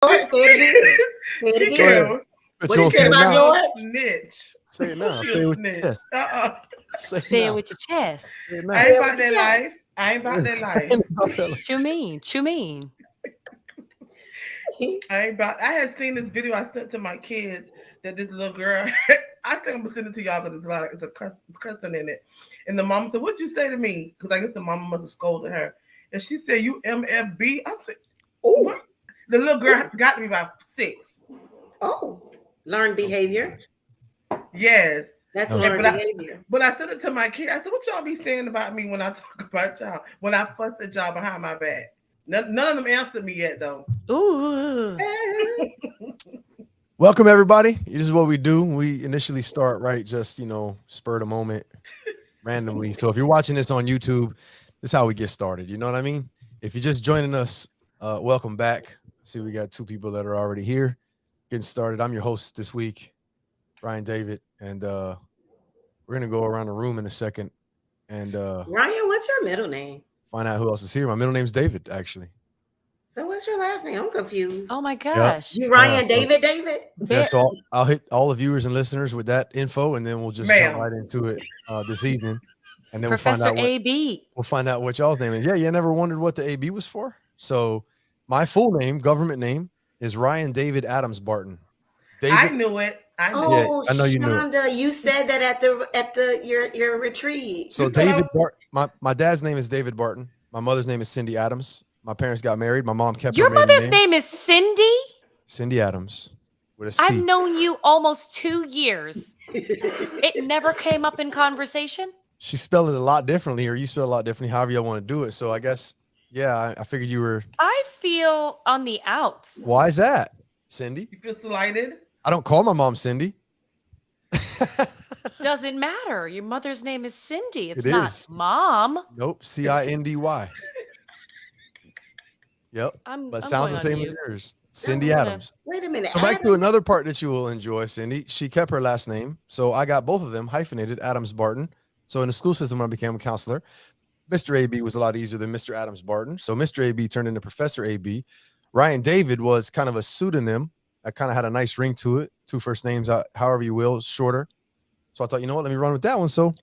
Say it again. Say it She again. can't. What you say about yours? Snitch. Say it now. She Say a it with snitch. your chest. Say it it now. with your chest. Say it now. I ain't Say it about with your that chest. life. I ain't about that life. Chew mean. Chew mean. I had seen this video I sent to my kids that this little girl. I think I'm gonna send it to y'all because it's cussing in it. And the mom said, "What'd you say to me?" Because I guess the mama must have scolded her. And she said, "You MFB." I said, Oh, "What?" The little girl got to be about 6. oh, learned behavior. Yes. That's Okay. learned behavior. But I said it to my kid. I said, "What y'all be saying about me when I talk about y'all? When I fuss at y'all behind my back?" None of them answered me yet, though. Ooh. Welcome, everybody. This is what we do. We initially start right, just, spur the moment randomly. So if you're watching this on YouTube, this is how we get started. You know what I mean? If you're just joining us, welcome back. See, we got 2 people that are already here getting started. I'm your host this week, Ryan David, and we're going to go around the room in a second and Ryan, what's your middle name? find out who else is here. My middle name's David, actually. So what's your last name? I'm confused. Oh my gosh. You Ryan Yeah. David? Yeah, so I'll hit all the viewers and listeners with that info, and then we'll just jump right into it this evening. And then Professor AB. We'll find out what y'all's name is. Yeah, you never wondered what the AB was for? So my full name, government name, is Ryan David Adams Barton. David, I knew it. I know you knew it. Shonda, you said that at your retreat. So David Barton, my dad's name is David Barton. My mother's name is Cindy Adams. My parents got married. My mom kept your her maiden mother's name is Cindy? Cindy Adams with a C. I've known you almost 2 years. It never came up in conversation? She spelled it a lot differently, or you spell it a lot differently, however you want to do it. So I guess, yeah, I figured you were. I feel on the outs. Why is that, Cindy? You feel slighted? I don't call my mom Cindy. Doesn't matter. Your mother's name is Cindy. It's It not is. Mom. Nope, Cindy. Yep, but sounds the same as yours. Cindy Adams. Wait a minute. So back to another part that you will enjoy, Cindy. She kept her last name, so I got both of them hyphenated, Adams Barton. So in the school system, when I became a counselor, Mr. AB was a lot easier than Mr. Adams Barton. So Mr. AB turned into Professor AB. Ryan David was kind of a pseudonym that kind of had a nice ring to it. 2 first names, however you will, shorter. So I thought, you know what, let me run with that one. So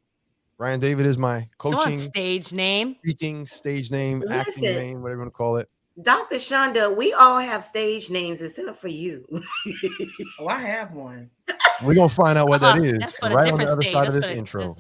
Ryan David is my coaching, stage name, speaking stage name, acting name, whatever you want to call it. Dr. Shonda, we all have stage names except for you. Oh, I have one. We're going to find out what that is right on the other side of this intro.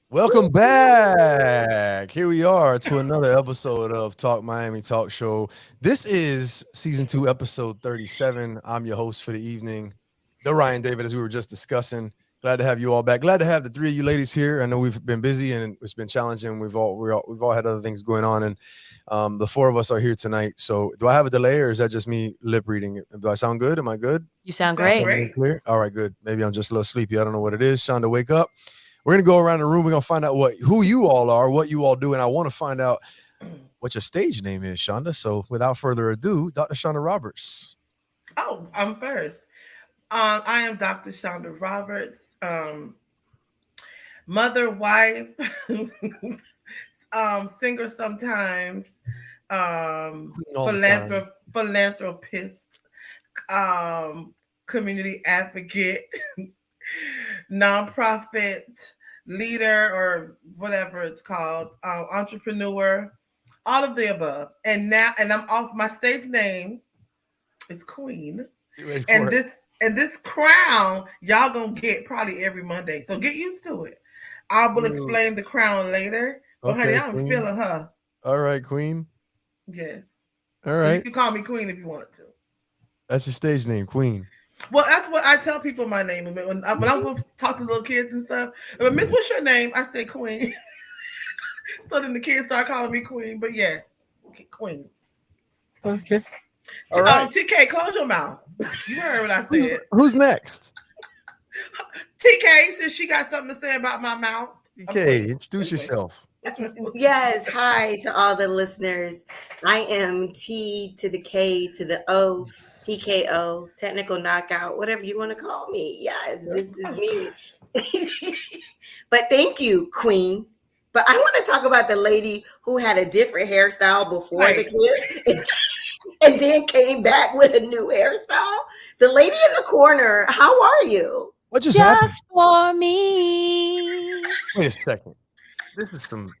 Welcome back. Here we are to another episode of Talk Miami Talk Show. This is season 2, episode 37. I'm your host for the evening, the Ryan David, as we were just discussing. Glad to have you all back. Glad to have the 3 of you ladies here. I know we've been busy and it's been challenging. We've all had other things going on, and the 4 of us are here tonight. So, do I have a delay, or is that just me lip reading? Do I sound good? Am I good? You sound great. Clear? All right, good. Maybe I'm just a little sleepy. I don't know what it is. Shonda, wake up. We're going to go around the room. We're going to find out who you all are, what you all do. And I want to find out what your stage name is, Shonda. So without further ado, Dr. Shonda Roberts. Oh, I'm first. I am Dr. Shonda Roberts, mother, wife, singer sometimes, philanthropist, community advocate, nonprofit leader, or whatever it's called, entrepreneur, all of the above. And I'm also, my stage name is Queen. And this crown y'all gonna get probably every Monday. So get used to it. I will explain the crown later. But honey, I'm feeling her. All right, Queen. Yes. All right. So you can call me Queen if you want to. That's your stage name, Queen. Well, that's what I tell people my name. When I'm going to talk to little kids and stuff, Miss, what's your name? I say Queen. So then the kids start calling me Queen. But yes, Queen. Okay. All right. TK, close your mouth. You heard what I said. Who's next? TK says she got something to say about my mouth. TK, introduce yourself. Yes, hi to all the listeners. I am T to the K to the O, TKO, technical knockout, whatever you want to call me. Yes, this is me. But thank you, Queen. But I want to talk about the lady who had a different hairstyle before the clip and then came back with a new hairstyle. The lady in the corner, how are you? What just happened? for me. Wait a second. This is some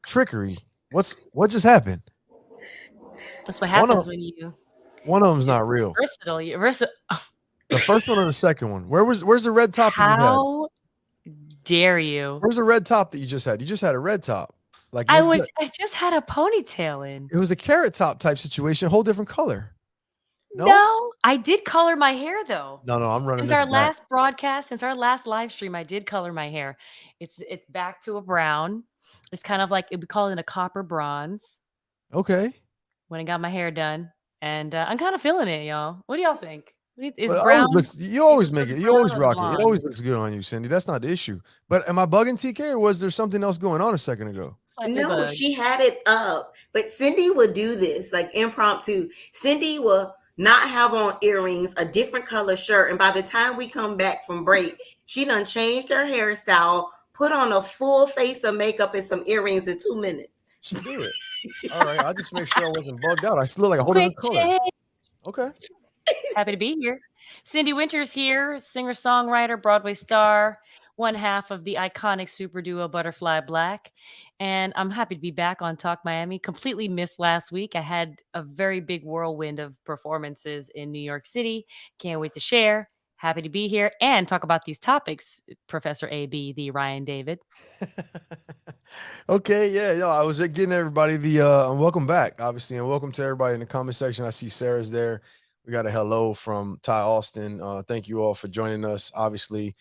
trickery. What just happened? That's what happens when you. One of them's not real. Versatile. You're versatile. The first one or the second one? Where's the red top? How dare you? Where's the red top that you just had? You just had a red top. Like I just had a ponytail in. It was a carrot top type situation, a whole different color. No, I did color my hair though. No, I'm running. Since our last broadcast, since our last live stream, I did color my hair. It's back to a brown. It's kind of like we call it a copper bronze. Okay. When I got my hair done, and I'm kind of feeling it, y'all. What do y'all think? Brown? You always make it. You always rock it. It always looks good on you, Cindy. That's not the issue. But am I bugging TK, or was there something else going on a second ago? No, she had it up. But Cindy would do this, like impromptu. Cindy will not have on earrings, a different color shirt. And by the time we come back from break, she done changed her hairstyle, put on a full face of makeup and some earrings in 2 minutes. She did. All right. I just make sure I wasn't bugged out. I still look like a whole different color. Okay. Happy to be here. Cindy Winters here, singer-songwriter, Broadway star, one half of the iconic super duo Butterfly Black. And I'm happy to be back on Talk Miami. Completely missed last week. I had a very big whirlwind of performances in New York City. Can't wait to share. Happy to be here and talk about these topics, Professor AB, the Ryan David. Okay, yeah, I was getting everybody the welcome back, obviously, and welcome to everybody in the comment section. I see Sarah's there. We got a hello from Ty Austin. Thank you all for joining us. Obviously,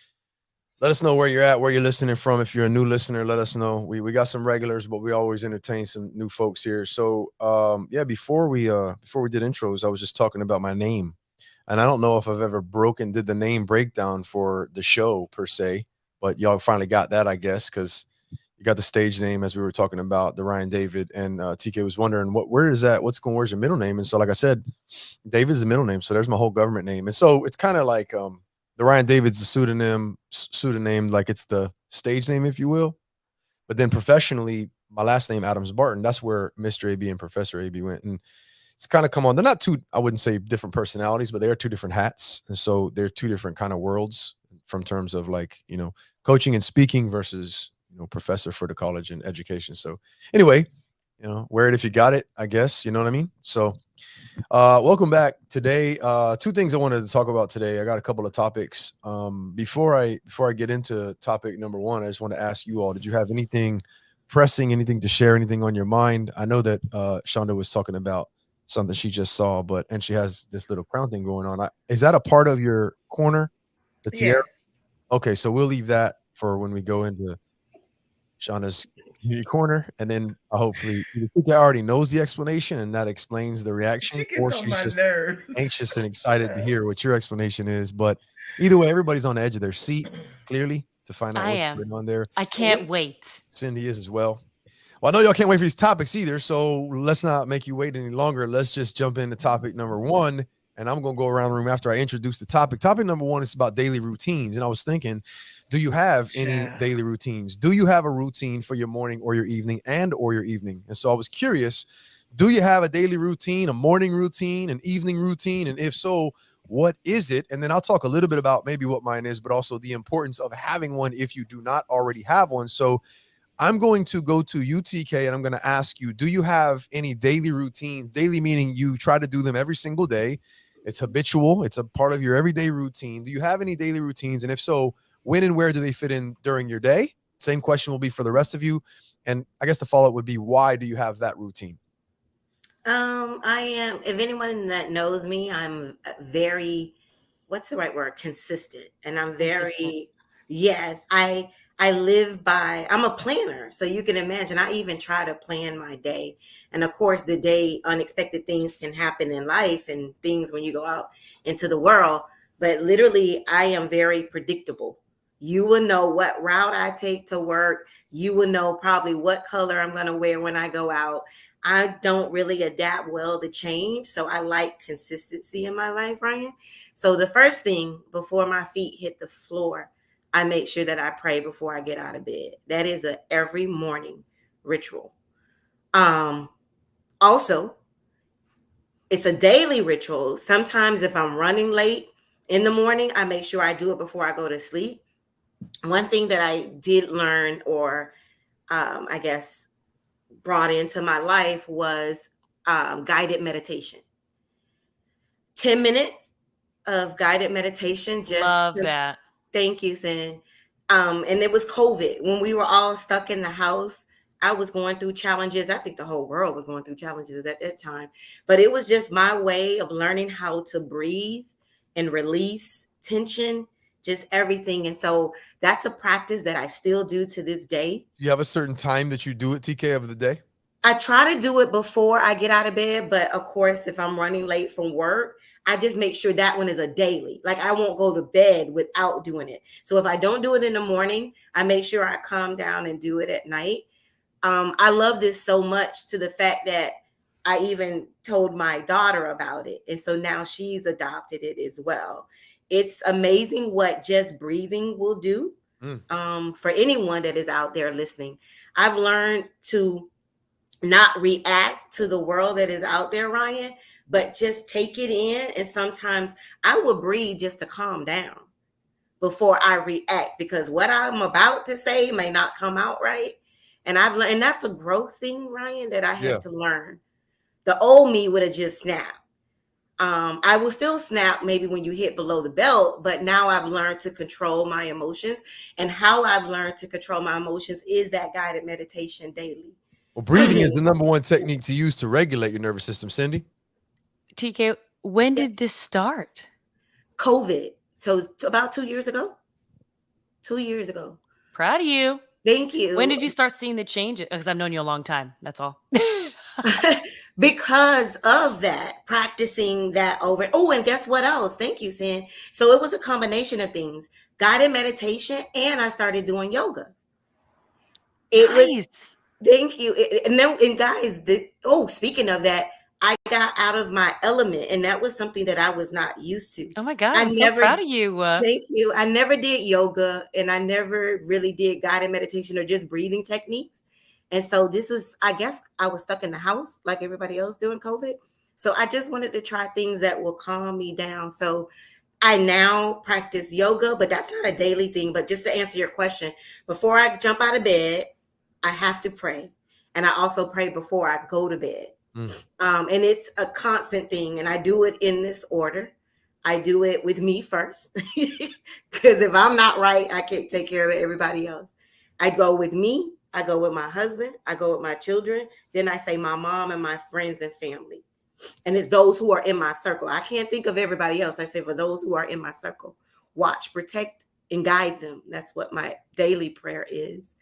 let us know where you're at, where you're listening from. If you're a new listener, let us know. We got some regulars, but we always entertain some new folks here. So before we did intros, I was just talking about my name. And I don't know if I've ever did the name breakdown for the show per se, but y'all finally got that, I guess, because you got the stage name as we were talking about, the Ryan David, and TK was wondering where's your middle name? And so, like I said, David is the middle name. So there's my whole government name. And so it's kind of like the Ryan David's the pseudonym, like it's the stage name, if you will. But then professionally, my last name, Adams Barton, that's where Mr. AB and Professor AB went. And it's kind of come on. They're not two, I wouldn't say different personalities, but they are two different hats. And so they're two different kind of worlds from terms of like, coaching and speaking versus, professor for the college and education. So anyway, wear it if you got it, I guess, you know what I mean? So welcome back today. Two things I wanted to talk about today. I got a couple of topics. Before I get into topic number one, I just want to ask you all, did you have anything pressing, anything to share, anything on your mind? I know that Shonda was talking about something she just saw, and she has this little crown thing going on. Is that a part of your corner? The tiara? Yes. Okay, so we'll leave that for when we go into Shonda's corner, and then hopefully I already knows the explanation, and that explains the reaction, or she's just anxious and excited to hear what your explanation is. But either way, everybody's on the edge of their seat, clearly, to find out what's going on there. I can't wait. Cindy is as well. Well, I know y'all can't wait for these topics either, so let's not make you wait any longer. Let's just jump into topic number one, and I'm going to go around the room after I introduce the topic. Topic number one is about daily routines, and I was thinking, do you have any daily routines? Do you have a routine for your morning or your evening or your evening? And so I was curious, do you have a daily routine, a morning routine, an evening routine? And if so, what is it? And then I'll talk a little bit about maybe what mine is, but also the importance of having one if you do not already have one. So I'm going to go to UTK and I'm going to ask you, do you have any daily routines? Daily meaning you try to do them every single day. It's habitual. It's a part of your everyday routine. Do you have any daily routines? And if so, when and where do they fit in during your day? Same question will be for the rest of you. And I guess the follow-up would be, why do you have that routine? I am. If anyone that knows me, I'm very, what's the right word? Consistent, and I'm Consistent. very, yes. I live by. I'm a planner, so you can imagine. I even try to plan my day, and of course, the day unexpected things can happen in life, and things when you go out into the world. But literally, I am very predictable. You will know what route I take to work. You will know probably what color I'm going to wear when I go out. I don't really adapt well to change. So I like consistency in my life, Ryan. So the first thing before my feet hit the floor, I make sure that I pray before I get out of bed. That is a every morning ritual. Um, Also, it's a daily ritual. Sometimes if I'm running late in the morning, I make sure I do it before I go to sleep. One thing that I did learn, or I guess brought into my life, was guided meditation. 10 minutes of guided meditation, just Love to, that. thank you, Sin. And it was COVID when we were all stuck in the house. I was going through challenges. I think the whole world was going through challenges at that time. But it was just my way of learning how to breathe and release tension, just everything. And so that's a practice that I still do to this day. Do you have a certain time that you do it, TK, of the day? I try to do it before I get out of bed, but of course, if I'm running late from work, I just make sure that one is a daily. Like I won't go to bed without doing it. So if I don't do it in the morning, I make sure I calm down and do it at night. I love this so much to the fact that I even told my daughter about it. And so now she's adopted it as well. It's amazing what just breathing will do, Mm. for anyone that is out there listening. I've learned to not react to the world that is out there, Ryan, but just take it in. And sometimes I will breathe just to calm down before I react, because what I'm about to say may not come out right. And I've learned, and that's a growth thing, Ryan, that I Yeah. had to learn. The old me would have just snapped. I will still snap maybe when you hit below the belt, but now I've learned to control my emotions. And how I've learned to control my emotions is that guided meditation daily. Well, breathing is the number one technique to use to regulate your nervous system, Cindy. TK, when did this start? COVID. So about 2 years ago. 2 years ago. Proud of you. Thank When you. did you start seeing the changes? Because I've known you a long time. That's all. Because of that, practicing that over. Oh, and guess what else? Thank you, Sin. So it was a combination of things: guided meditation, and I started doing yoga. It was, Nice. thank you. No, and guys, speaking of that, I got out of my element, and that was something that I was not used to. Oh my God, I I'm so never proud of you. Thank you. I never did yoga, and I never really did guided meditation or just breathing techniques. And so this was, I guess I was stuck in the house like everybody else during COVID. So I just wanted to try things that will calm me down. So I now practice yoga, but that's not a daily thing. But just to answer your question, before I jump out of bed, I have to pray. And I also pray before I go to bed. Mm. And it's a constant thing. And I do it in this order. I do it with me first. Because if I'm not right, I can't take care of everybody else. I go with me. I go with my husband. I go with my children. Then I say my mom and my friends and family. And it's those who are in my circle. I can't think of everybody else. I say for those who are in my circle, watch, protect, and guide them. That's what my daily prayer is.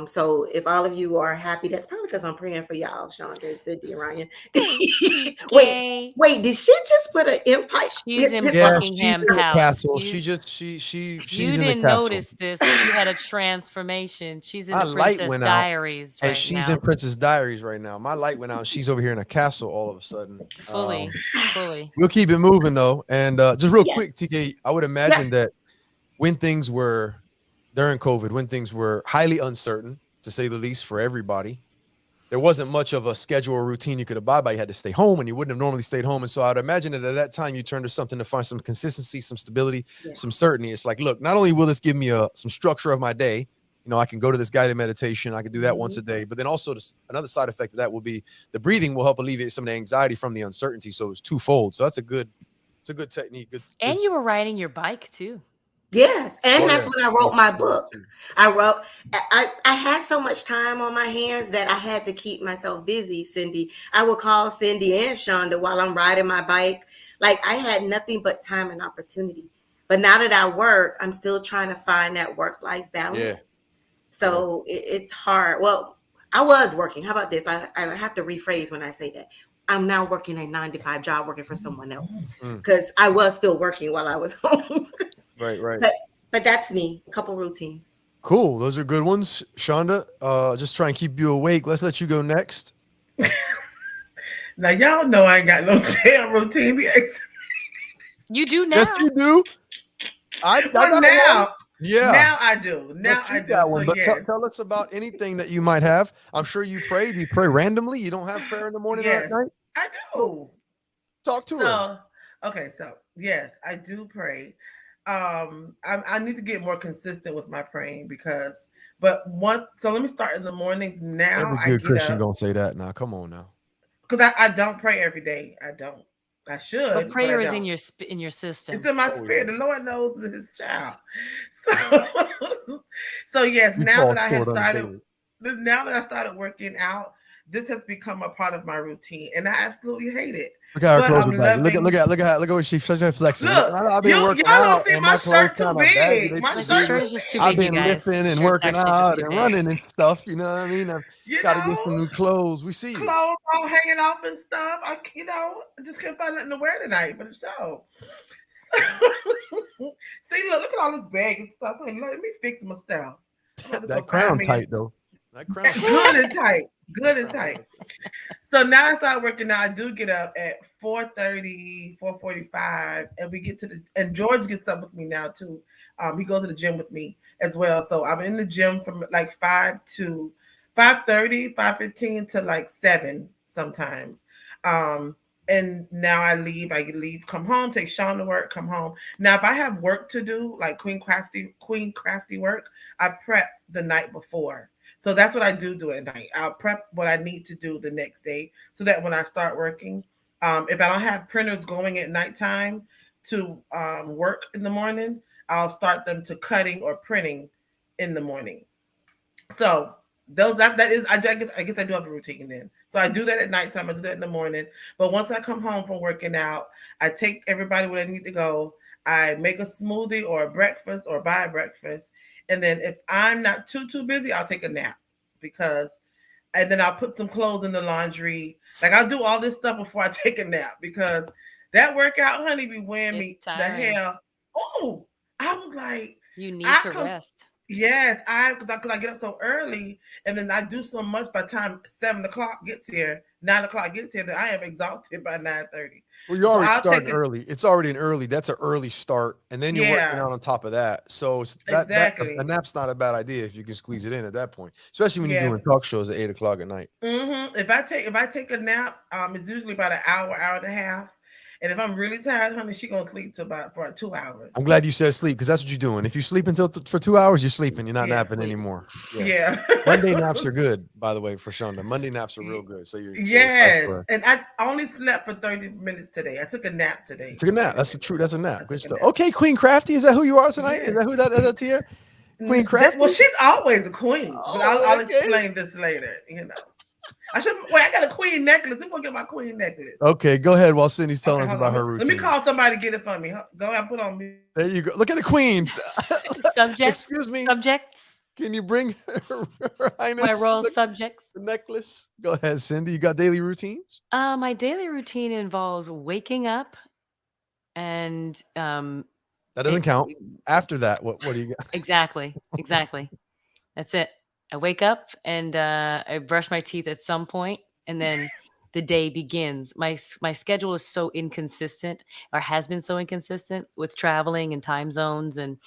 So if all of you are happy, that's probably because I'm praying for y'all, Shonda, Cynthia, Ryan. TK. Wait, did she just put an empire? She's in Yeah, she's Buckingham in the Palace. castle. She's She's You in the didn't castle. notice this. She had a transformation. She's in My the light Princess went out, Diaries and right she's now. in Princess Diaries right now. My light went out. She's over here in a castle all of a sudden. Fully. We'll keep it moving though. And just real quick, Yes. TK, I would Yeah. imagine that when things were during COVID, when things were highly uncertain, to say the least, for everybody, there wasn't much of a schedule or routine you could abide by. You had to stay home, and you wouldn't have normally stayed home. And so I'd imagine that at that time you turned to something to find some consistency, some stability, Yeah. some certainty. It's like, look, not only will this give me some structure of my day, I can go to this guided meditation, I can do that once a day, but then also another side effect of that will be the breathing will help alleviate some of the anxiety from the uncertainty. So it's twofold. So it's a good technique. And you were riding your bike too. Yes, and Oh that's yeah, when I oh, wrote she my said that book. too. I wrote. I had so much time on my hands that I had to keep myself busy. Cindy, I would call Cindy and Shonda while I'm riding my bike. Like I had nothing but time and opportunity. But now that I work, I'm still trying to find that work life balance. Yeah, yeah. So it's hard. Well, I was working. How about this? I have to rephrase when I say that. I'm now working a 9 to 5 job working for someone else Mm, because I was still working while I was home. right, right. But but that's me. Couple routines. Cool. Those are good ones, Shonda. Just try and keep you awake. Let's let you go next. Now y'all know I ain't got no damn routine. You do Yes, now. you do. I Well, got one. Yeah. now I do. Let's Now I keep do. that So one. But tell, yes, tell us about anything that you might have. I'm sure you pray. Do you pray randomly? You don't have prayer in the morning or at yes, night? I Well, do. talk to us. So okay, so yes, I do pray. I need to get more consistent with my praying because, but one. So let me start in the mornings. Now Every I good get Christian up gonna say that now. Come on now. because I don't pray every day. I don't. I But should, but I prayer is don't. in your It's system. in my Oh spirit. yeah. The Lord knows with His child. So, so yes. We Now fall that I have short on started, daily. now that I started working out, this has become a part of my routine, and I absolutely hate it. Look at her But clothes are I'm baggy. loving. Look at what she's flexing. Look, Look, I've you been y'all working don't out see and my my clothes shirt too kind of baggy. big. They My too Like the shirt big. shirt too is just too I've big, you big. been guys. lifting The and shirt's working actually just out too and big. running and stuff. You know what I mean? I've You got to get know, some new clothes. We see you. clothes all hanging off and stuff. I just couldn't find nothing to wear tonight for the show. See, look at all this bag and stuff. Hey, let me fix myself. I'm about to go That find crown me tight though. That crown tight. good and tight. That Good and crown tight. tight. So now I start working out. I do get up at 4:30, 4:45, and we get to the and George gets up with me now too. He goes to the gym with me as well. So I'm in the gym from like 5:30, 5:15 to like 7 sometimes. Um, and now I leave, come home, take Sean to work, come home. Now if I have work to do, like Queen Crafty work, I prep the night before. So that's what I do at night. I'll prep what I need to do the next day so that when I start working, if I don't have printers going at nighttime to work in the morning, I'll start them to cutting or printing in the morning. So that is I guess I do have a routine then. So I do that at nighttime. I do that in the morning. But once I come home from working out, I take everybody where they need to go. I make a smoothie or a breakfast or buy a breakfast. And then if I'm not too busy, I'll take a nap because and then I'll put some clothes in the laundry. Like I'll do all this stuff before I take a nap because that workout, honey, be wearing It's me the tiring. hell. Oh, I was like, You need I to come rest. Yes, because I get up so early, and then I do so much by the time 7 o'clock gets here, 9 o'clock gets here, that I am exhausted by 9:30. Well, you're So already I'll take starting it. early. It's already an early. That's an early start, and then you're working Yeah, out on top of that. So that a exactly. nap's not a bad idea if you can squeeze it in at that point, especially when you're Yeah. doing talk shows at 8 o'clock at night. If I take a nap, it's usually about an hour, hour and a half, and if I'm really tired, honey, she gonna sleep to about for 2 hours. I'm glad you said sleep because that's what you're doing. If you sleep until for 2 hours, you're sleeping. You're not Yeah, napping Sleep. anymore. Yeah. yeah. Monday naps are good, by the way, for Shonda. Monday naps are real good. So vice Yes, versa. and I only slept for 30 minutes today. I took a nap You today took a for nap. 30 That's the minutes. truth. That's a I nap. Good took a stuff. nap. Okay, Queen Crafty. Is that who you are tonight? Is Yeah. that who that's here? Queen Well, Crafty? she's always a queen, but Oh, I'll okay. explain this later. I should wait. I got a queen necklace. I'm gonna get my queen necklace. Okay, go ahead while Cindy's telling Okay, us hold on. about her Let me routine. call somebody to get it for me. Go ahead, put on me. There you go. Look at the queen. Subjects. Excuse me. Subjects. Can you bring her My highness royal subjects. the necklace? Go ahead, Cindy. You got daily routines? My daily routine involves waking up and That doesn't it count. After that, what do you got? exactly. That's it. I wake up and I brush my teeth at some point, and then the day begins. My schedule is so inconsistent, or has been so inconsistent with traveling and time zones and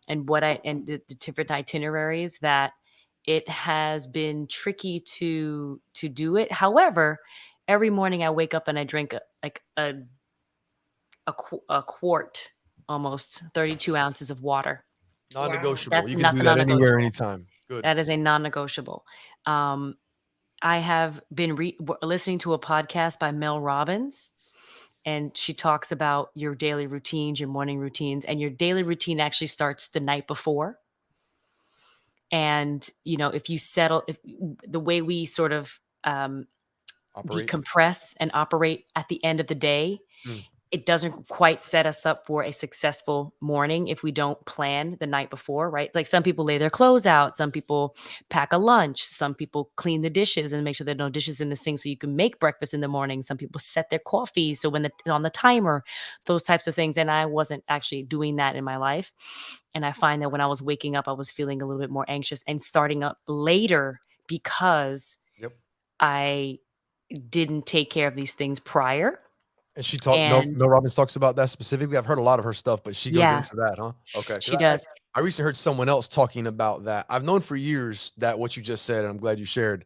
the different itineraries that it has been tricky to do it. However, every morning I wake up and I drink like a quart, almost 32 ounces of water. Wow. Non-negotiable. That's You can not do the that anywhere, non-negotiable. anytime. Good. That is a non-negotiable. Um, I have been listening to a podcast by Mel Robbins, and she talks about your daily routines, your morning routines, and your daily routine actually starts the night before. And if you settle, if the way we sort of Operate. decompress and operate at the end of the day, Mm. it doesn't quite set us up for a successful morning if we don't plan the night before, right? Like some people lay their clothes out, some people pack a lunch, some people clean the dishes and make sure there are no dishes in the sink so you can make breakfast in the morning. Some people set their coffee so when it's on the timer, those types of things. And I wasn't actually doing that in my life. And I find that when I was waking up, I was feeling a little bit more anxious and starting up later because Yep. I didn't take care of these things prior. And she talked. And Mel Robbins talks about that specifically. I've heard a lot of her stuff, but she goes yeah, into that, huh? Okay. 'Cause she does. I recently heard someone else talking about that. I've known for years that what you just said, and I'm glad you shared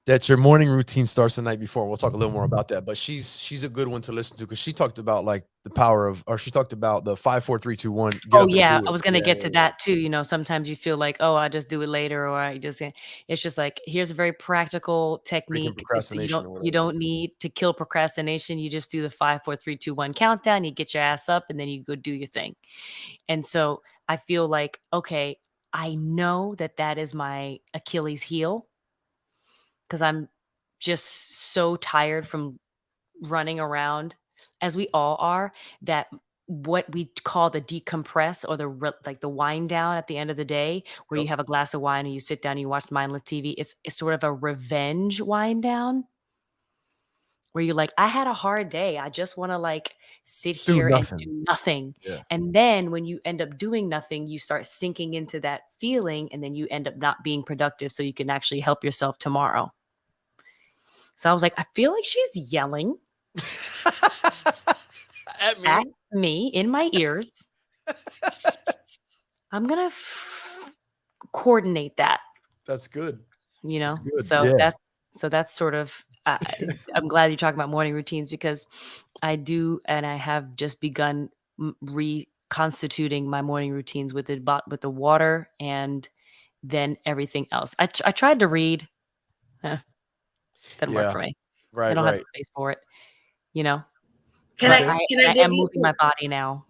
that your morning routine starts the night before. We'll talk a little more about that, but she's a good one to listen to because she talked about like the power of, or she talked about the 5, 4, 3, 2, 1. Get Oh up and yeah, do I it. was gonna Yeah, get yeah, to yeah. that too. Sometimes you feel like, oh, I just do it later, or I just it's just like here's a very practical Breaking technique. You procrastination don't or you whatever. don't need to kill procrastination. You just do the 5, 4, 3, 2, 1 countdown. You get your ass up, and then you go do your thing. And so I feel like, okay, I know that is my Achilles heel because I'm just so tired from running around, as we all are, that what we call the decompress or like the wind down at the end of the day, where Yep. you have a glass of wine and you sit down and you watch mindless TV. It's sort of a revenge wind down where you're like, I had a hard day. I just want to like sit Do here and nothing. do nothing. Yeah. And then when you end up doing nothing, you start sinking into that feeling and then you end up not being productive so you can actually help yourself tomorrow. So I was like, I feel like she's yelling At me. at me in my ears. I'm gonna coordinate that, That's good. That's good. So Yeah. that's sort of. I'm glad you're talking about morning routines because I do, and I have just begun reconstituting my morning routines with the water and then everything else. I tried to read, didn't work for me. I Right. don't have Right. the space for it, you know. Can But I Okay. can I I give am you moving my body now.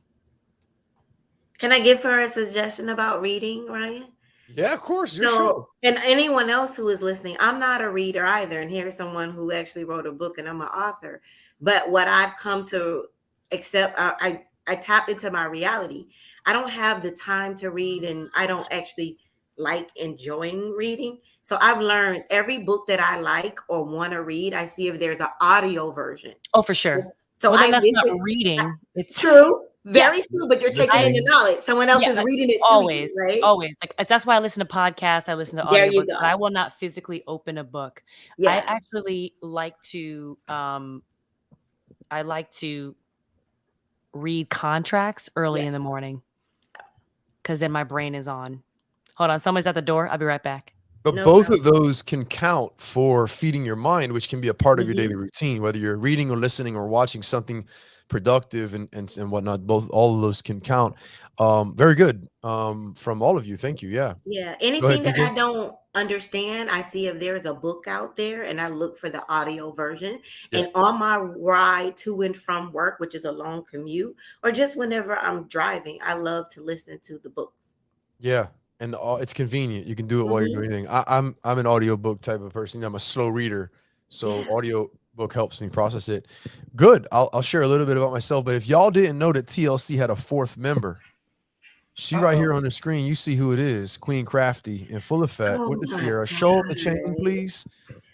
can I give her a suggestion about reading, Ryan? Yeah, of course. Your So, show. and anyone else who is listening, I'm not a reader either. And here's someone who actually wrote a book, and I'm an author. But what I've come to accept, I tap into my reality. I don't have the time to read, and I don't actually like enjoying reading. So I've learned every book that I like or want to read, I see if there's an audio version. Oh, for sure. So Well, then I that's not listen. reading. It's True, yeah. very true. But you're taking in I the knowledge. Someone else Yeah, is reading it to you, always, right? always. Like, that's why I listen to podcasts, I listen to There you audiobooks, but go. I will not physically open a book. I Yeah. actually I like to read contracts early Yeah. in the morning because then my brain is on. Hold on, someone's at the door. I'll be right back. But No both of problem. those can count for feeding your mind, which can be a part of your daily Mhm. routine, whether you're reading or listening or watching something productive and whatnot. All of those can count. Very good. From all of you. Thank you. Yeah. Yeah. Go ahead, Anything that TK. I don't understand, I see if there's a book out there and I look for the audio version. Yeah. And on my ride to and from work, which is a long commute, or just whenever I'm driving, I love to listen to the books. Yeah. And it's convenient. You can do it while you're Mhm. doing anything. I'm an audiobook type of person. I'm a slow reader. So Yeah. audio book helps me process it. Good. I'll share a little bit about myself. But if y'all didn't know that TLC had a fourth member, she right here Uh-oh. on the screen, you see who it is, Queen Crafty in full effect Oh with the my tiara. Show them the chain, God. please.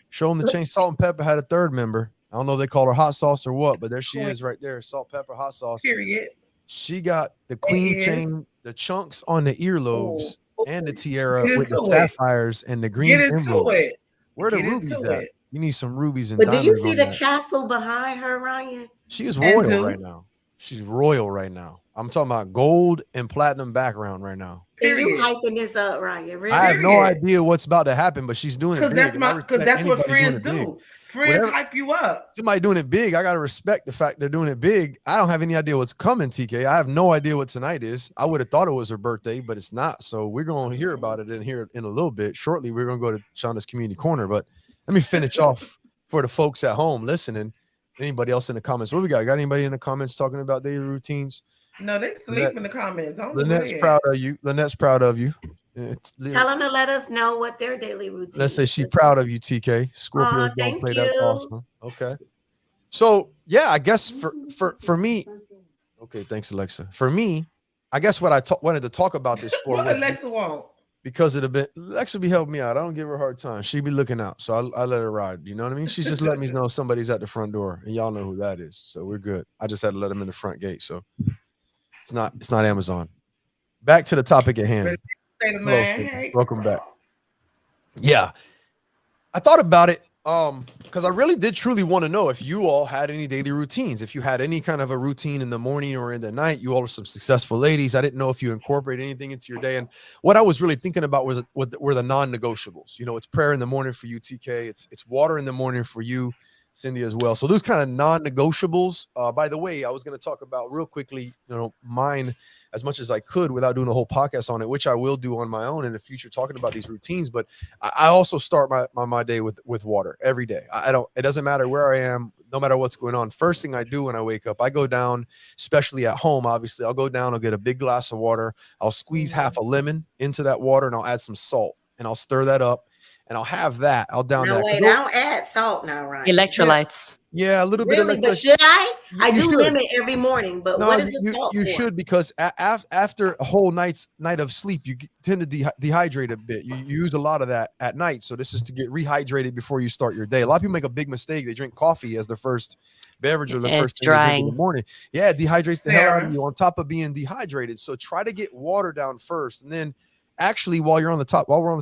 Show them the chain. Salt and Pepper had a third member. I don't know if they call her hot sauce or what, but there she Queen. is right there. Salt, pepper, hot sauce. Period. She got the It queen is. chain, the chunks on the earlobes, Oh, and the tiara get with the into it. sapphires and the Get green into emeralds. it. Where are the Get rubies into at? it. You need some rubies and But do you diamonds see on the that. castle behind her, Ryan? She is And royal do. right now. She's royal right now. I'm talking about gold and platinum background right now. And you Period. hyping this up, Ryan? I have Really? no Period. idea what's about to happen, but she's doing it Because big, and I respect that's what anybody doing friends it big. do. Friends Whatever, hype you up. somebody doing it big, I gotta respect the fact they're doing it big. I don't have any idea what's coming, TK. I have no idea what tonight is. I would have thought it was her birthday, but it's not. So we're gonna hear about it in a little bit. Shortly, we're gonna go to Shonda's community corner. But let me finish off for the folks at home listening. Anybody else in the comments? What we got? Got anybody in the comments talking about daily routines? No, they sleep in the comments. I don't know where Lynette's they proud at. of you. Lynette's proud of you. Tell them to let us know what their daily routine Let's say is. she's proud of you, TK. Scorpios don't Thank play. That's you. awesome. Okay. So yeah, I guess for me, okay, thanks, Alexa. For me, I guess what I wanted to talk about this for What was Alexa want? because it'd have been Alexa be helping me out. I don't give her a hard time. She be looking out, so I let her ride. You know what I mean? She's just letting me know somebody's at the front door, and y'all know who that is. So we're good. I just had to let them in the front gate. So it's not Amazon. Back to the topic at hand. State of Hello, mind. Hey. welcome back. Yeah, I thought about it because I really did truly want to know if you all had any daily routines, if you had any kind of a routine in the morning or in the night. You all are some successful ladies. I didn't know if you incorporate anything into your day. And what I was really thinking about were the non-negotiables. You know, it's prayer in the morning for you, TK. It's water in the morning for you, Cindy, as well. So those kind of non-negotiables. By the way, I was going to talk about real quickly, mine as much as I could without doing a whole podcast on it, which I will do on my own in the future, talking about these routines. But I also start my day with water every day. It doesn't matter where I am, no matter what's going on. First thing I do when I wake up, I go down, especially at home, obviously, I'll go down, I'll get a big glass of water. I'll squeeze half a lemon into that water and I'll add some salt and I'll stir that up and I'll have that. I'll down No, that. wait, I don't add salt now, right? Electrolytes. Yeah, a little bit of Really, but should I? I You do should. limit every morning, but No, what is the salt you for? should, because after a whole night of sleep, you tend to dehydrate a bit. You use a lot of that at night. So this is to get rehydrated before you start your day. A lot of people make a big mistake. They drink coffee as their first beverage or the And first it's thing they drink in drying. the morning. Yeah, it dehydrates the hell out of Sarah. you on top of being dehydrated. So try to get water down first. And then actually, while we're on the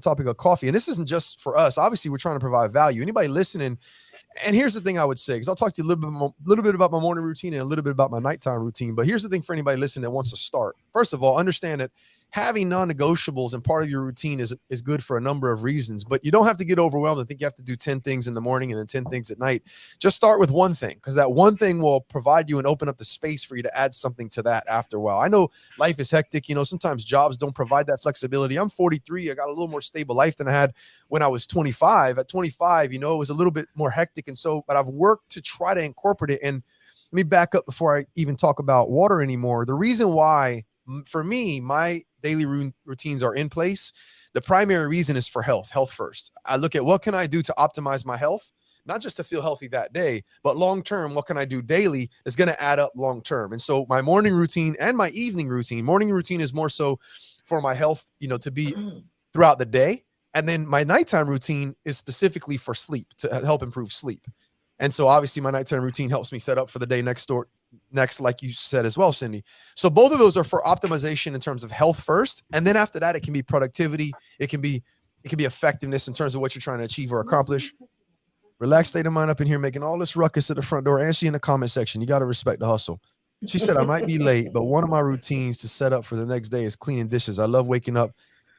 topic of coffee, and this isn't just for us, obviously we're trying to provide value. Anybody listening, and here's the thing I would say, because I'll talk to you a little bit about my morning routine and a little bit about my nighttime routine. But here's the thing for anybody listening that wants to start. First of all, understand that having non-negotiables and part of your routine is good for a number of reasons, but you don't have to get overwhelmed and think you have to do 10 things in the morning and then 10 things at night. Just start with one thing, because that one thing will provide you and open up the space for you to add something to that after a while. I know life is hectic. Sometimes jobs don't provide that flexibility. I'm 43. I got a little more stable life than I had when I was 25. At 25, it was a little bit more hectic. And so, but I've worked to try to incorporate it. And let me back up before I even talk about water anymore. The reason why, for me, my daily routines are in place, the primary reason is for health first. I look at what can I do to optimize my health, not just to feel healthy that day, but long-term, what can I do daily is going to add up long-term. And so my morning routine and my evening routine, morning routine is more so for my health, to be throughout the day. And then my nighttime routine is specifically for sleep, to help improve sleep. And so obviously my nighttime routine helps me set up for the day next, like you said as well, Cindy. So both of those are for optimization in terms of health first. And then after that, it can be productivity. It can be effectiveness in terms of what you're trying to achieve or accomplish. Relaxed state of mind up in here, making all this ruckus at the front door. And she in the comment section. You got to respect the hustle. She said, I might be late, but one of my routines to set up for the next day is cleaning dishes. I love waking up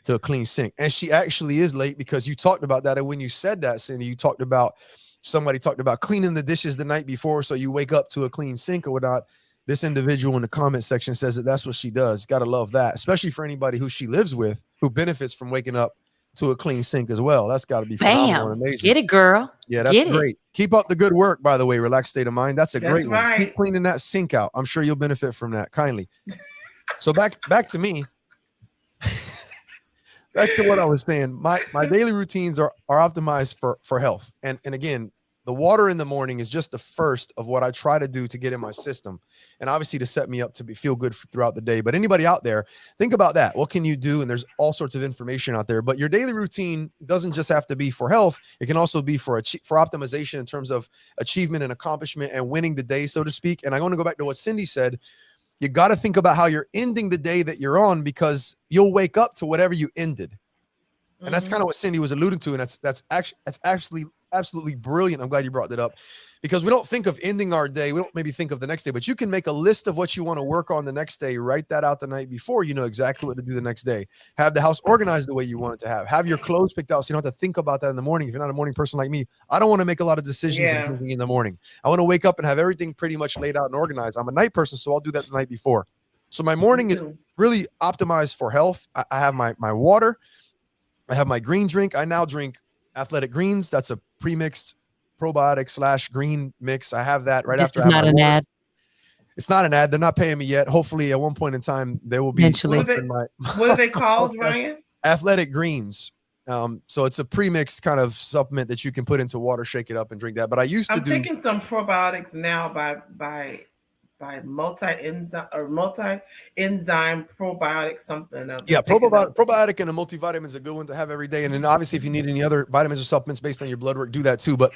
to a clean sink. And she actually is late, because you talked about that. And when you said that, Cindy, somebody talked about cleaning the dishes the night before, so you wake up to a clean sink or whatnot. This individual in the comment section says that that's what she does. Got to love that, especially for anybody who she lives with, who benefits from waking up to a clean sink as well. That's got to be phenomenal and amazing. Get it, girl. Yeah, that's great. Keep up the good work, by the way. Relaxed state of mind. That's a great one. Right. Keep cleaning that sink out. I'm sure you'll benefit from that kindly. So back to me. Back to what I was saying. My daily routines are optimized for health. And again, the water in the morning is just the first of what I try to do to get in my system, and obviously to set me up to feel good throughout the day. But anybody out there, think about that. What can you do? And there's all sorts of information out there, but your daily routine doesn't just have to be for health. It can also be for optimization in terms of achievement and accomplishment and winning the day, so to speak. And I want to go back to what Cindy said. You got to think about how you're ending the day that you're on, because you'll wake up to whatever you ended. And that's kind of what Cindy was alluding to. And that's actually absolutely brilliant. I'm glad you brought that up, because we don't think of ending our day. We don't maybe think of the next day, but you can make a list of what you want to work on the next day. Write that out the night before. You know exactly what to do the next day. Have the house organized the way you want it to have. Have your clothes picked out so you don't have to think about that in the morning. If you're not a morning person like me, I don't want to make a lot of decisions in the morning. I want to wake up and have everything pretty much laid out and organized. I'm a night person, so I'll do that the night before. So my morning is really optimized for health. I have my water. I have my green drink. I now drink Athletic Greens. That's a pre-mixed probiotic / green mix. I have that right This after is I have not my an water. ad. It's not an ad. They're not paying me yet. Hopefully, at one point in time, they will be Eventually. sponsoring my What are they called, podcast. Ryan? Athletic Greens. So it's a pre-mixed kind of supplement that you can put into water, shake it up, and drink that. But I used to I'm do. taking some probiotics now by multi-enzyme probiotic something else. Yeah, I'm taking those. probiotic and a multivitamin is a good one to have every day. And then obviously, if you need any other vitamins or supplements based on your blood work, do that too. But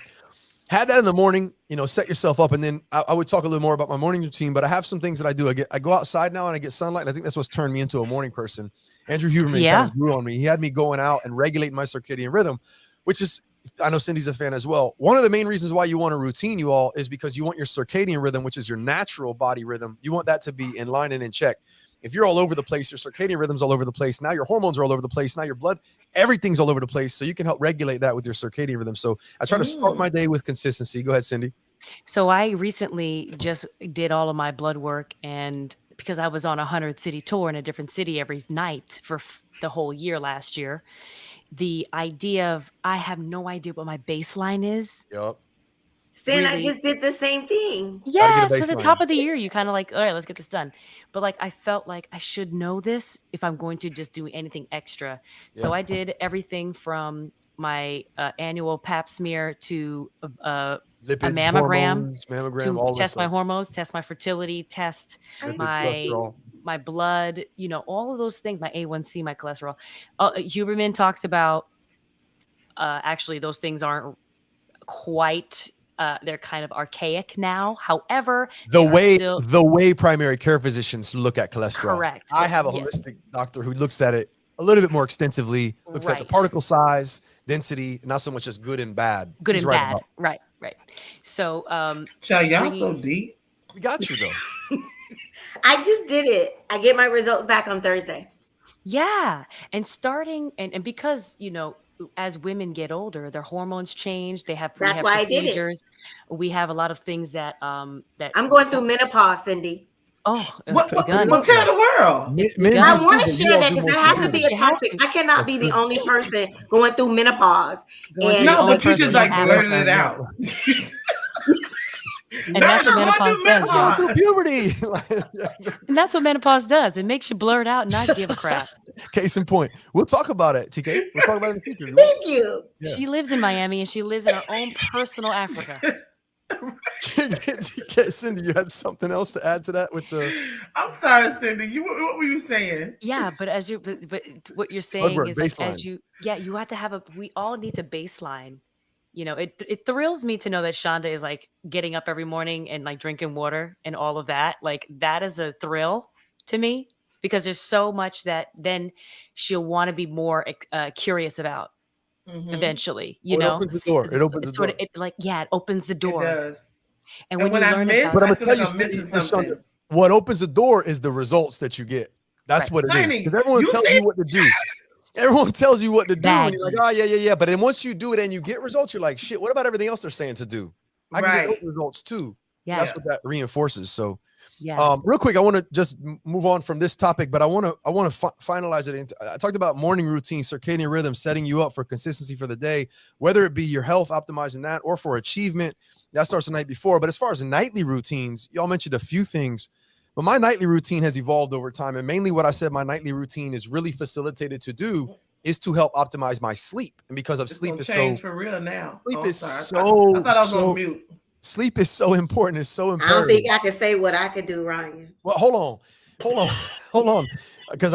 have that in the morning, set yourself up. And then I would talk a little more about my morning routine, but I have some things that I do. I go outside now and I get sunlight. And I think that's what's turned me into a morning person. Andrew Huberman kind of grew on me. He had me going out and regulating my circadian rhythm, which is, I know Cindy's a fan as well. One of the main reasons why you want a routine, you all, is because you want your circadian rhythm, which is your natural body rhythm. You want that to be in line and in check. If you're all over the place, your circadian rhythm's all over the place. Now your hormones are all over the place. Now your blood, everything's all over the place. So you can help regulate that with your circadian rhythm. So I try to start my day with consistency. Go ahead, Cindy. So I recently just did all of my blood work, and because I was on a 100-city tour in a different city every night for the whole year last year, the idea of I have no idea what my baseline is. Yep. Sin, I just did the same thing. Yes, because at the top of the year, you kind of like, all right, let's get this done. But like, I felt like I should know this if I'm going to just do anything extra. So I did everything from my annual pap smear to lipids, a mammogram, all to test my hormones, test my fertility, test my blood, all of those things, my A1C, my cholesterol. Huberman talks about actually those things aren't quite they're kind of archaic now. However, the way primary care physicians look at cholesterol. Correct. I have a holistic doctor who looks at it a little bit more extensively, looks at the particle size, density, not so much as good and bad. Good and bad. Right. So y'all so deep. We got you though. I just did it. I get my results back on Thursday. Yeah. And starting and because, as women get older, their hormones change. That's why procedures. I did it. We have a lot of things that I'm going through menopause, Cindy. Oh, what tell the world? I want to share that because it has to be a topic. I cannot be the only person going through menopause. But you just like blurted it out. And that's what menopause does. Puberty. And that's what menopause does. It makes you blurt out and not give a crap. Case in point. We'll talk about it, TK. We'll talk about it in the future. Thank you. Yeah. She lives in Miami and she lives in her own personal Africa. Cindy, you had something else to add to that with the. I'm sorry, Cindy. What were you saying? Yeah, but but what you're saying is like, you have to have we all need to baseline. It thrills me to know that Shonda is like getting up every morning and like drinking water and all of that. Like that is a thrill to me because there's so much that then she'll want to be more curious about. Mm-hmm. Eventually, it opens the door. It opens the door. It opens the door. It does. And when you learn about but I'm gonna tell you something. What opens the door is the results that you get. That's what it is. Because everyone tells you what to do. Everyone tells you what to do, and you're like, oh yeah. But then once you do it and you get results, you're like, shit. What about everything else they're saying to do? I can get those results too. Yeah, that's what that reinforces. So. Yeah. Real quick, I want to just move on from this topic, but I want to finalize it. I talked about morning routine, circadian rhythm, setting you up for consistency for the day, whether it be your health, optimizing that, or for achievement. That starts the night before. But as far as nightly routines, y'all mentioned a few things, but my nightly routine has evolved over time. And mainly what I said my nightly routine is really facilitated to do is to help optimize my sleep. And because of sleep is so for real now. Sleep is so I thought I was on mute. Sleep is so important. It's so important. I don't think I can say what I could do, Ryan. Well, hold on. Because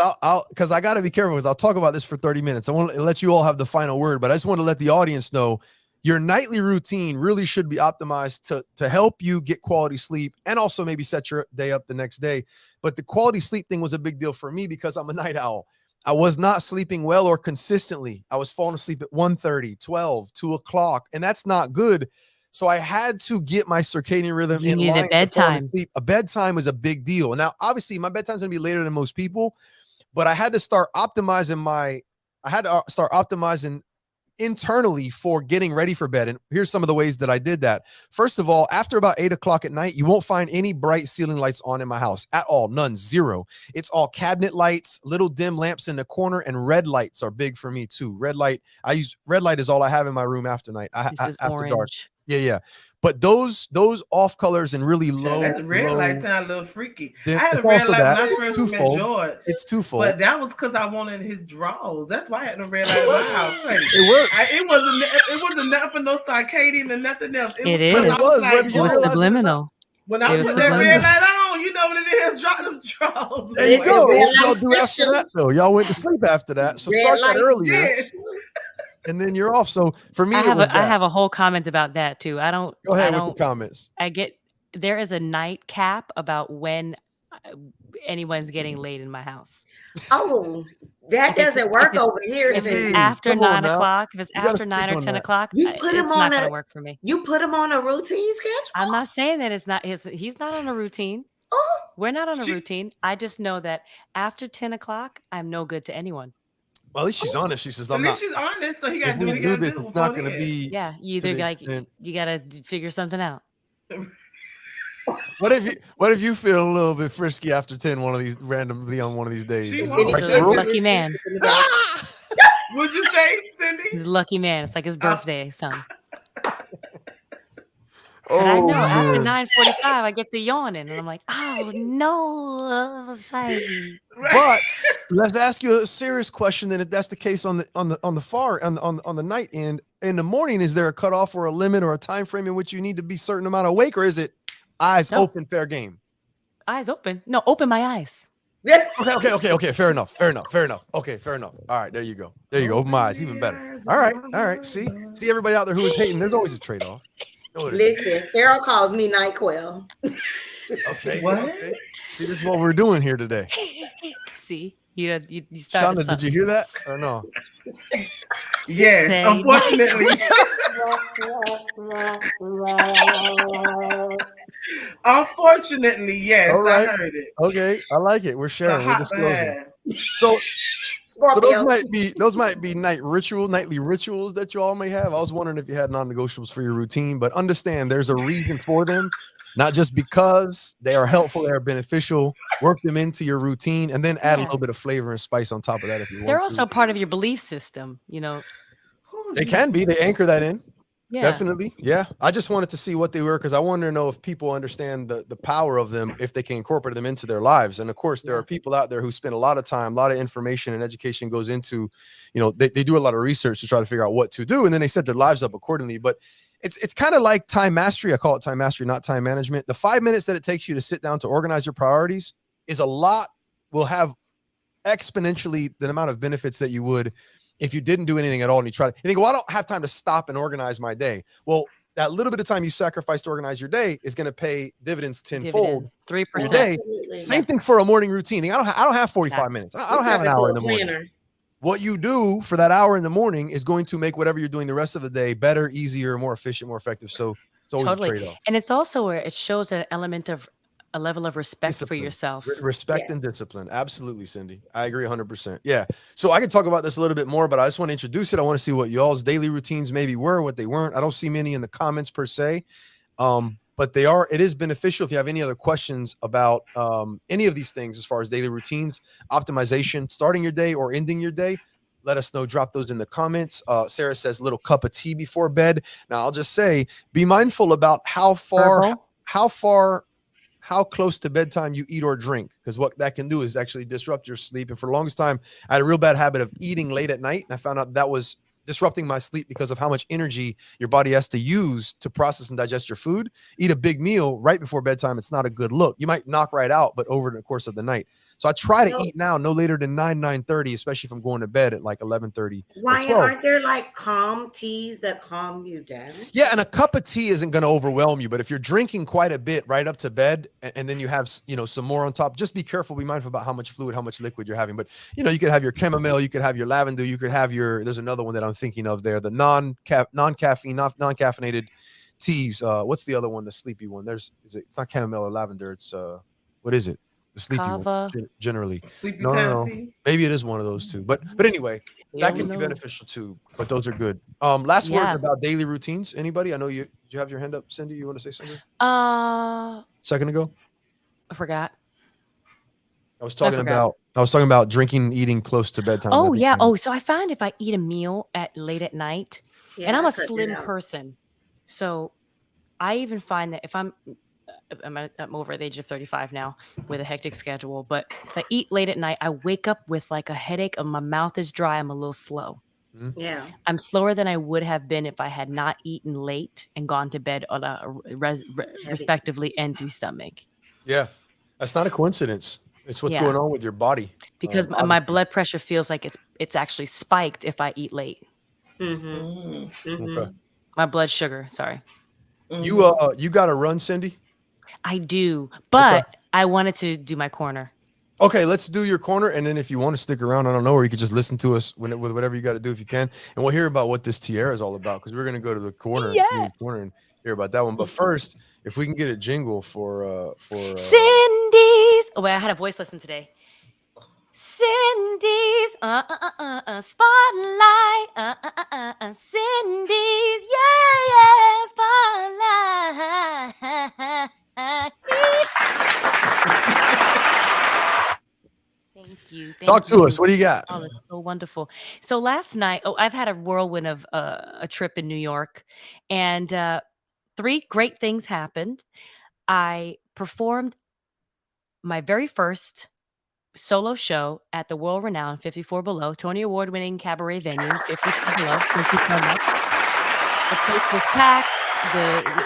I got to be careful because I'll talk about this for 30 minutes. I want to let you all have the final word, but I just want to let the audience know your nightly routine really should be optimized to help you get quality sleep and also maybe set your day up the next day. But the quality sleep thing was a big deal for me because I'm a night owl. I was not sleeping well or consistently. I was falling asleep at 1:30, 12, 2 o'clock, and that's not good. So I had to get my circadian rhythm in line. A bedtime. A bedtime is a big deal. And now, obviously, my bedtime's going to be later than most people, but I had to start optimizing internally for getting ready for bed. And here's some of the ways that I did that. First of all, after about 8 o'clock at night, you won't find any bright ceiling lights on in my house at all. None, zero. It's all cabinet lights, little dim lamps in the corner, and red lights are big for me too. Red light is all I have in my room after night. This is after orange. dark. Yeah. But those off colors and really low, That red light low. sound a little freaky. Then I had it's a red also light when that. I It's first met twofold. George. It's twofold. But that was because I wanted his drawers. That's why I had a red light in my house. It worked. It wasn't nothing for no circadian and nothing else. It because is. I was like, It It was realize it or not. subliminal. when I It was put that red subliminal. light on, you know what it is? Drop them drawers. There you It's the go. red What y'all light do after special. that though? Y'all went to sleep after that. So Red start that light earlier, Yeah. and then you're off. So for me, I it have was I that. have a whole comment about that too. Go ahead with the comments. There is a night cap about when anyone's getting laid in my house. Oh, that If it's- doesn't work if it's- over here. If Cindy, it's after come on 9 now. o'clock, if it's You gotta after 9 stick or on 10 that. o'clock, You it's put him not on going a- to work for me. You put him on a routine schedule. I'm not saying that he's not on a routine. Oh, We're not on a She- routine. I just know that after 10 o'clock, I'm no good to anyone. Well, at least she's honest. She says, At "I'm least not. she's honest, so he got If to do we what he do got to this, do. it's not going to beforehand. be." Yeah, you to either the like extent- you got to figure something out. What if you feel a little bit frisky after 10 randomly on one of these days? She Is it won't. He's right a to roll? lucky man. What'd you say, He's Cindy? a lucky man. It's like his birthday, son. Oh, And I know after man. 9:45, I get the yawning, and I'm like, oh no, sorry. But let's ask you a serious question. Then, if that's the case on the night end, in the morning, is there a cutoff or a limit or a time frame in which you need to be certain amount awake, or is it eyes No. open, fair game? Eyes open. No, open my eyes. Okay. Fair enough. Okay, fair enough. All right, there you go. Open my eyes, even better. All right. See everybody out there who is hating. There's always a trade-off. listen, Farrell calls me NyQuil. Okay. What? Okay. See, this is what we're doing here today. See, you started Shonda, did you hear that or no? Yes, Same. unfortunately. Unfortunately, yes, All right. I heard it. Okay, I like it. We're The sharing. We're hot disclosing. bag. So Scorpio. those might be nightly rituals that you all may have. I was wondering if you had non-negotiables for your routine, but understand there's a reason for them, not just because they are helpful, they are beneficial. Work them into your routine, and then add a Yeah. little bit of flavor and spice on top of that if you want. They're also part of your belief system, They can be. They anchor that in. Yeah. Definitely. Yeah. I just wanted to see what they were because I wanted to know if people understand the power of them, if they can incorporate them into their lives. And of course, there are people out there who spend a lot of time, a lot of information and education goes into, they do a lot of research to try to figure out what to do. And then they set their lives up accordingly. But it's kind of like time mastery. I call it time mastery, not time management. The 5 minutes that it takes you to sit down to organize your priorities is a lot, will have exponentially the amount of benefits that you would if you didn't do anything at all and you think, well, I don't have time to stop and organize my day. Well, that little bit of time you sacrifice to organize your day is going to pay dividends tenfold. 3%. your day. Absolutely. Same thing for a morning routine. I don't have 45 minutes. I don't have an hour in the morning. Planner. What you do for that hour in the morning is going to make whatever you're doing the rest of the day better, easier, more efficient, more effective. So it's always Totally. a trade-off. And it's also where it shows an element of a level of respect for Discipline. yourself. Respect and discipline. Absolutely, Cindy. I agree 100%. Yeah. So I can talk about this a little bit more, but I just want to introduce it. I want to see what y'all's daily routines maybe were, what they weren't. I don't see many in the comments per se. But it is beneficial if you have any other questions about any of these things as far as daily routines, optimization, starting your day or ending your day. Let us know. Drop those in the comments. Sarah says little cup of tea before bed. Now I'll just say, be mindful about how close to bedtime you eat or drink, because what that can do is actually disrupt your sleep. And for the longest time, I had a real bad habit of eating late at night. And I found out that was disrupting my sleep because of how much energy your body has to use to process and digest your food. Eat a big meal right before bedtime. It's not a good look. You might knock right out, but over the course of the night. So I try to eat now no later than 9:30, especially if I'm going to bed at like 11:30. Ryan, aren't there like calm teas that calm you down? Yeah, and a cup of tea isn't going to overwhelm you, but if you're drinking quite a bit right up to bed, and then you have some more on top, just be careful, be mindful about how much fluid, how much liquid you're having. But you could have your chamomile, you could have your lavender, you could have there's another one that I'm thinking of there, the non-caffeine, non-caffeinated teas. What's the other one, the sleepy one? It's not chamomile or lavender, it's what is it? The sleepy Kava. one, generally. Sleepy No. time tea. Maybe it is one of those two. But anyway, that can be beneficial too. But those are good. Last word Yeah. about daily routines. Anybody? I know you have your hand up, Cindy. You want to say something? Second ago? I forgot. I was talking about drinking and eating close to bedtime. Oh, yeah. Oh, so I find if I eat a meal late at night, Yeah, and I'm I a cut that slim out. person. So I even find that if I'm over the age of 35 now with a hectic schedule, but if I eat late at night, I wake up with like a headache and my mouth is dry. I'm a little slow. Yeah. I'm slower than I would have been if I had not eaten late and gone to bed on a respectively empty stomach. Yeah, that's not a coincidence. It's what's Yeah. going on with your body. Because my Obviously. blood pressure feels like it's actually spiked if I eat late. Okay. My blood sugar, sorry. You got to run, Cindy? I do, but I wanted to do my corner. Okay, let's do your corner, and then if you want to stick around, I don't know, or you could just listen to us with whatever you got to do if you can, and we'll hear about what this tiara is all about because we're gonna go to the corner, and hear about that one. But first, if we can get a jingle for Cindy's. Oh wait, I had a voice lesson today. Cindy's spotlight. Cindy's spotlight. Thank you. Talk to us. What do you got? Oh, that's so wonderful. So last night, I've had a whirlwind of a trip in New York, and 3 great things happened. I performed my very first solo show at the world-renowned 54 Below, Tony Award-winning cabaret venue, 54 Below. Thank you so much. The place was packed.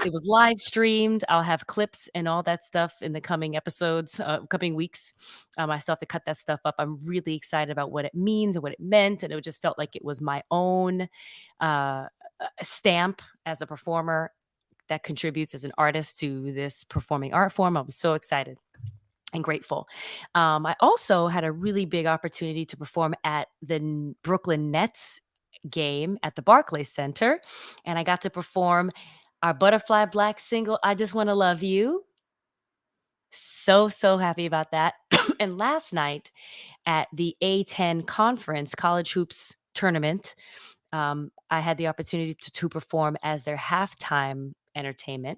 It was live streamed. I'll have clips and all that stuff in the coming episodes, coming weeks. I still have to cut that stuff up. I'm really excited about what it means and what it meant, and it just felt like it was my own stamp as a performer that contributes as an artist to this performing art form. I was so excited and grateful. I also had a really big opportunity to perform at the Brooklyn Nets game at the Barclays Center, and I got to perform our Butterfly Black single, I Just Want to Love You. So happy about that. And last night at the A10 conference, College Hoops Tournament, I had the opportunity to perform as their halftime entertainment.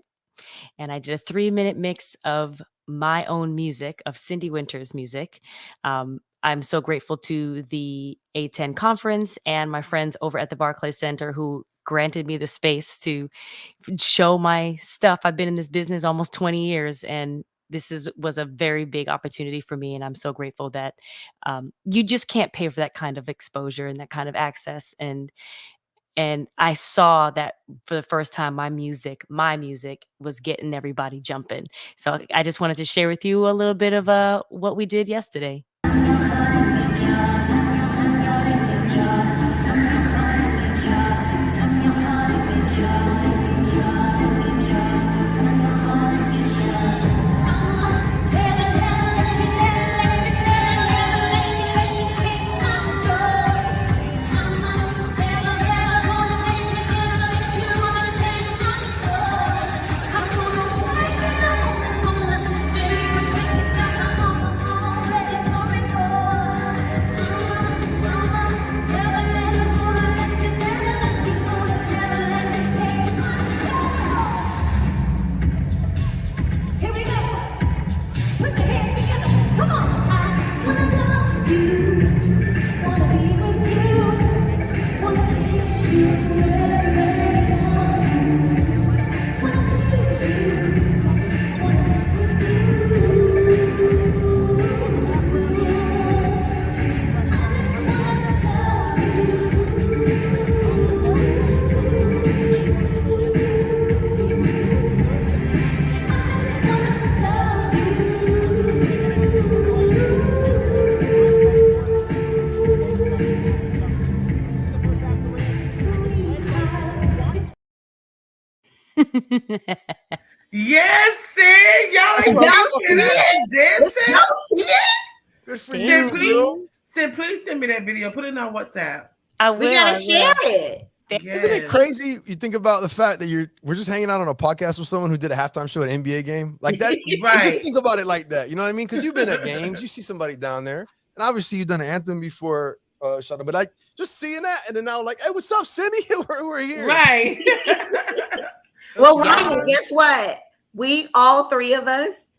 And I did a 3-minute mix of my own music, of Cindy Winter's music. I'm so grateful to the A10 conference and my friends over at the Barclays Center who granted me the space to show my stuff. I've been in this business almost 20 years, and this was a very big opportunity for me. And I'm so grateful that you just can't pay for that kind of exposure and that kind of access. And I saw that for the first time, my music was getting everybody jumping. So I just wanted to share with you a little bit of what we did yesterday. Yes, Sid. Y'all ain't dancing. Good for Sid, you. please send me that video. Put it on WhatsApp. We gotta share it. Isn't it crazy? You think about the fact that we're just hanging out on a podcast with someone who did a halftime show at an NBA game like that. Right. Just think about it like that. You know what I mean? Because you've been at games, you see somebody down there, and obviously you've done an anthem before, Shana. But like just seeing that, and then now like, hey, what's up, Cindy? we're here. Right. Well, Ryan, guess what? We all 3 of us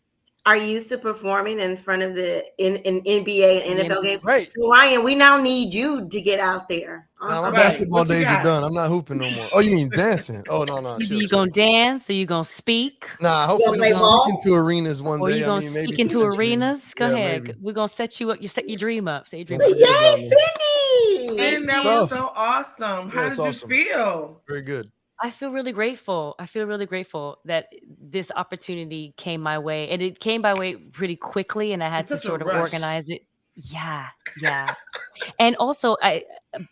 are used to performing in front of in NBA and The NFL NBA. games. Right. So Ryan, we now need you to get out there. Now my Right. basketball What you days are got? done. I'm not hooping no more. Oh, you mean dancing? Oh no, Either chill, you chill. gonna dance or you gonna speak Nah, You gonna hopefully play we'll speak ball? into arenas one or you day. I gonna mean, maybe speak into potentially. arenas. Go Yeah, ahead. maybe. We're gonna set you up. You set your dream up. Set your dream Don't up. forget about Yay, me. Cindy! And Good that was stuff. so awesome. Yeah, How it's did you awesome. feel? Very good. I feel really grateful. I feel really grateful that this opportunity came my way, and it came my way pretty quickly, and I had It's to such a sort of rush. organize it. Yeah, yeah. And also, I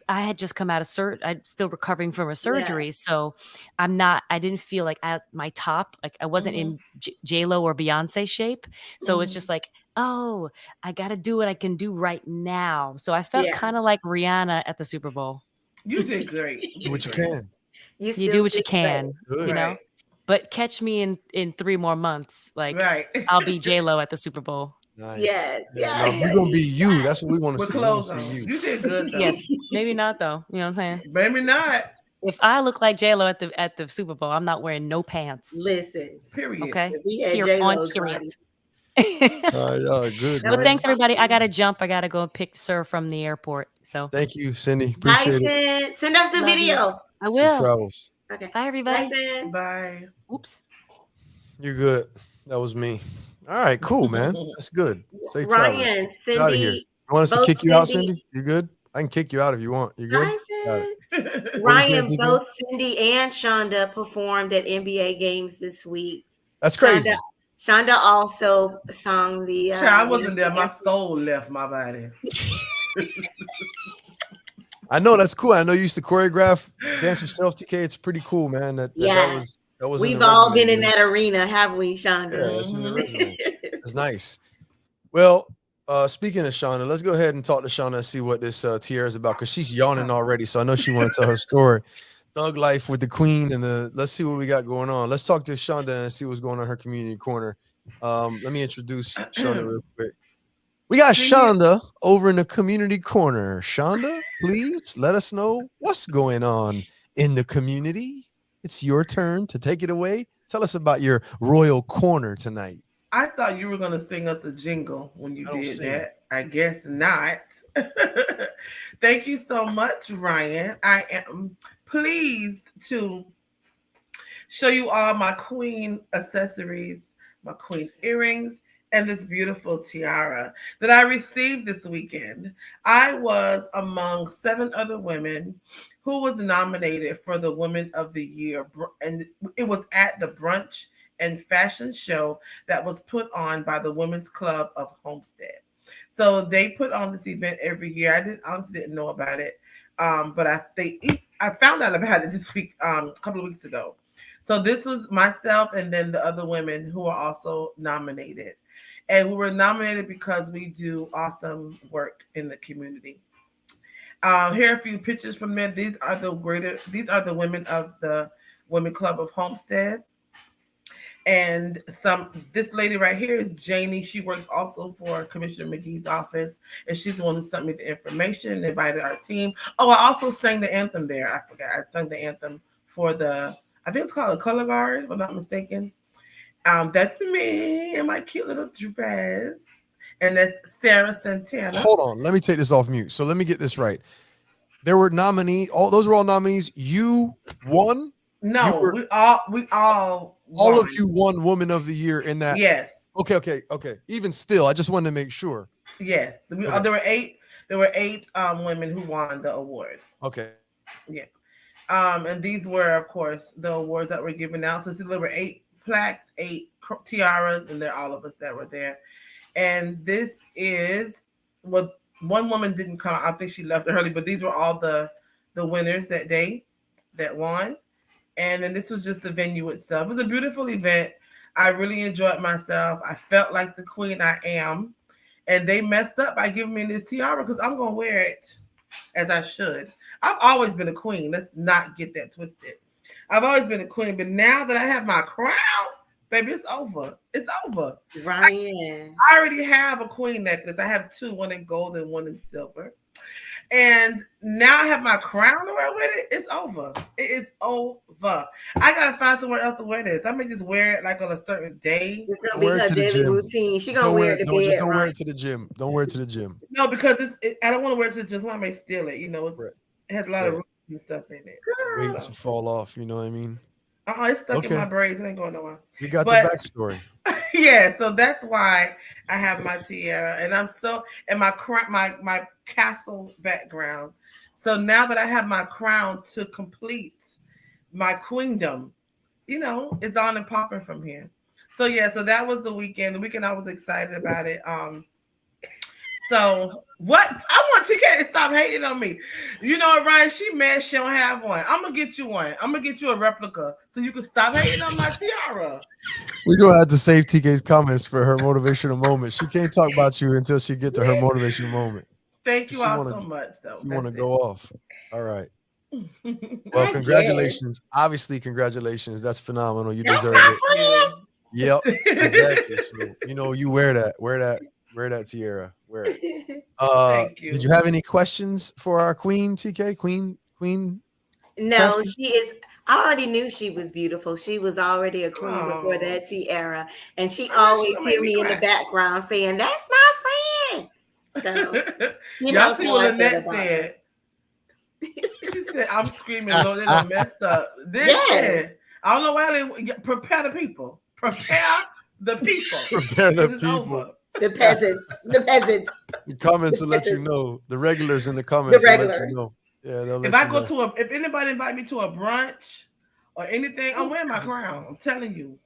had just come out of I'm still recovering from a Yeah, surgery, so I didn't feel like at my top, like I wasn't Mhm. in J Lo or Beyonce shape. So it's Mhm. just like, oh, I got to do what I can do right now. So I felt yeah. kind of like Rihanna at the Super Bowl. You did great. You Do did what you great. can. You You do still what you did great. can, you Good. Right. know? But catch me in 3 more months, like, Right. I'll be J Lo at the Super Bowl. Nice. Yes, Yeah. yeah, No, you're gonna be you. yes. That's what we want to With see. We want to clothes see on. you. You did good Yes, though. maybe not though, you know what I'm saying? Maybe not. If I look like J Lo at the Super Bowl, I'm not wearing no pants, Listen, Period. okay? if we had J On Lo's period. body, Y'all good, that But was man. thanks everybody. I gotta awesome. jump. I gotta go pick Sir from the airport. So Thank you, Cindy. Bye, Appreciate it. Sin. Send us the love you. video. I Safe will. travels. Okay. Bye Bye, everybody. Sin. Bye. Oops. You're good. That was me. All right, cool, man. That's good. Safe travels. Ryan, Get out of here. Cindy, You want us to both kick you out, Cindy. Cindy? You good? I can kick you out if you want. You good? Bye, Got it. Sin. What you saying, Ryan, TK? both Cindy and Shonda performed at NBA games this week. That's Shonda, crazy. Shonda also sung the Child, I wasn't there. national My anthem. soul left my body. I know that's cool. I know you used to choreograph dance yourself, TK. It's pretty cool, man. Yeah, That was in the we've all resume, been in man. that arena, have we, Yeah, Shonda? that's in the Hmm. resume. That's nice. Well, speaking of Shauna, let's go ahead and talk to Shauna and see what this tiara is about because she's yawning already. So I know she want to tell her story. Thug life with the queen and let's see what we got going on. Let's talk to Shonda and see what's going on in her community corner. Let me introduce Shonda real quick. We got See, Shonda over in the community corner. Shonda, please let us know what's going on in the community. It's your turn to take it away. Tell us about your royal corner tonight. I thought you were going to sing us a jingle when you I don't did sing. that. I guess not. Thank you so much, Ryan. I am pleased to show you all my queen accessories, my queen earrings, and this beautiful tiara that I received this weekend. I was among 7 other women who was nominated for the Women of the Year, and it was at the brunch and fashion show that was put on by the Women's Club of Homestead. So they put on this event every year. I honestly didn't know about it, but I found out about it this week, a couple of weeks ago. So this was myself and then the other women who were also nominated. And we were nominated because we do awesome work in the community. Here are a few pictures from there. These are the women of the Women Club of Homestead. And this lady right here is Janie. She works also for Commissioner McGee's office, and she's the one who sent me the information and invited our team. Oh, I also sang the anthem there. I forgot. I sang the anthem for I think it's called the Color Guard, if I'm not mistaken. That's me in my cute little dress. And that's Sarah Santana. Hold on. Let me take this off mute. So let me get this right. There were those were all nominees. You won. No, we all All of won. you won Woman of the Year in that. Yes. Okay. Even still, I just wanted to make sure. Yes. Okay. There were eight. There were 8 women who won the award. Okay. Yeah. And these were, of course, the awards that were given out. So there were 8 plaques, 8 tiaras, and they're all of us that were there. And this is what one woman didn't come. I think she left early, but these were all the winners that day that won. And then this was just the venue itself. It was a beautiful event. I really enjoyed myself. I felt like the queen I am. And they messed up by giving me this tiara because I'm going to wear it as I should. I've always been a queen. Let's not get that twisted. I've always been a queen. But now that I have my crown, baby, it's over. It's over. Ryan. I already have a queen necklace. I have 2, one in gold and one in silver. And now I have my crown to wear with it. It's over. It is over. I gotta find somewhere else to wear this. I may just wear it like on a certain day. It's gonna Don't be wear it her to the daily gym. routine. She gonna Don't wear wear it it. to Don't just bed, don't wear right? it to the gym. Don't wear it to the gym. No, because I don't want to wear it to just want to steal it. Right. It has a lot of Right. roots and stuff in it. Weights So, fall off. You know what I mean? it's stuck in Okay. my braids. It ain't going nowhere. We got the But backstory. yeah, so that's why I have my tiara, and my castle background. So now that I have my crown to complete my queendom, it's on and popping from here. So yeah, so that was the weekend. The weekend I was excited about it. So what I want TK to stop hating on me. You know what, Ryan? She mad she don't have one. I'm gonna get you one. I'm gonna get you a replica so you can stop hating on my tiara. We're gonna have to save TK's comments for her motivational moment. She can't talk about you until she get to her motivational moment. Thank you She all wanna, so much, though. you want to That's go off. All right. it. Well, I guess. congratulations. Obviously, congratulations. That's phenomenal. You That's deserve my it. friend. Yep, exactly. So you wear that tiara. Wear it. Thank you. Did you have any questions for our queen, TK? Queen No, Crafty? she is. I already knew she was beautiful. She was already a queen before Oh, that tiara, and she I know always she gonna hear make me me in the cry. background saying, "That's my friend." So she Y'all knows see how what I feel Lynette about her. said? She said, "I'm screaming, Lord, they done messed up." Yes. Listen, I don't know why they prepare the people. Prepare the people, Prepare the because it's people. over. The peasants, the peasants, The comments the will let you peasants, know. The regulars in the the comments will let you know. regulars. Yeah, they'll If let I you go know. if anybody invite me to a brunch or anything, I'm wearing my crown. I'm telling you,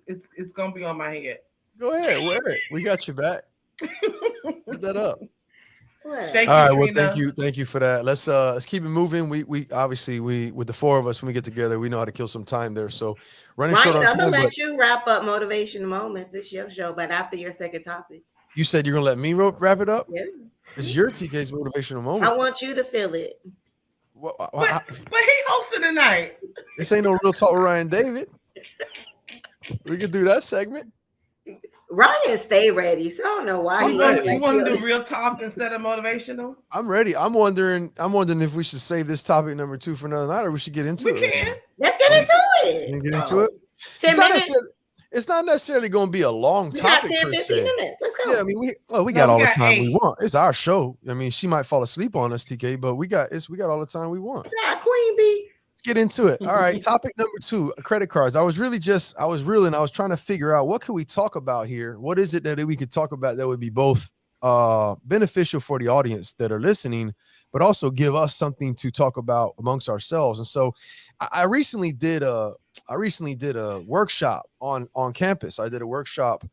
it's gonna be on my head. Go ahead, wear it. We got you back. Put that up. What? Thank All you, right. Well, Trina. thank you for that. Let's keep it moving. We obviously we with the four of us when we get together, we know how to kill some time there. So running short Ryan, on I'm gonna time, but let you wrap up motivational moments. This your show, but after your second topic. you said you're gonna let me wrap it up. Yeah. It's your TK's motivational I moment. want you to feel it. But he hosted tonight. This ain't no real talk with Ryan David. We could do that segment. Ryan stay ready, so I don't know why I'm he act ready. You like want to you. do real talk instead of motivational? I'm ready. I'm wondering if we should save this topic number 2 for another night, or we should get into We it right can. now. Let's get You into can it. get into Oh, it. 10 minutes. It's not necessarily going to be a long We got topic 10, per 15 se. minutes. Let's Yeah, go. I mean we no, got we all the got time we 8. want. It's our show. I mean, she might fall asleep on us, TK, but we got all the time we want. That's right, Queen Bee. Let's get into it. All right, topic number 2, credit cards. I was reeling. I was trying to figure out what could we talk about here. What is it that we could talk about that would be both beneficial for the audience that are listening, but also give us something to talk about amongst ourselves. And so, I recently did a workshop on campus. I did a workshop,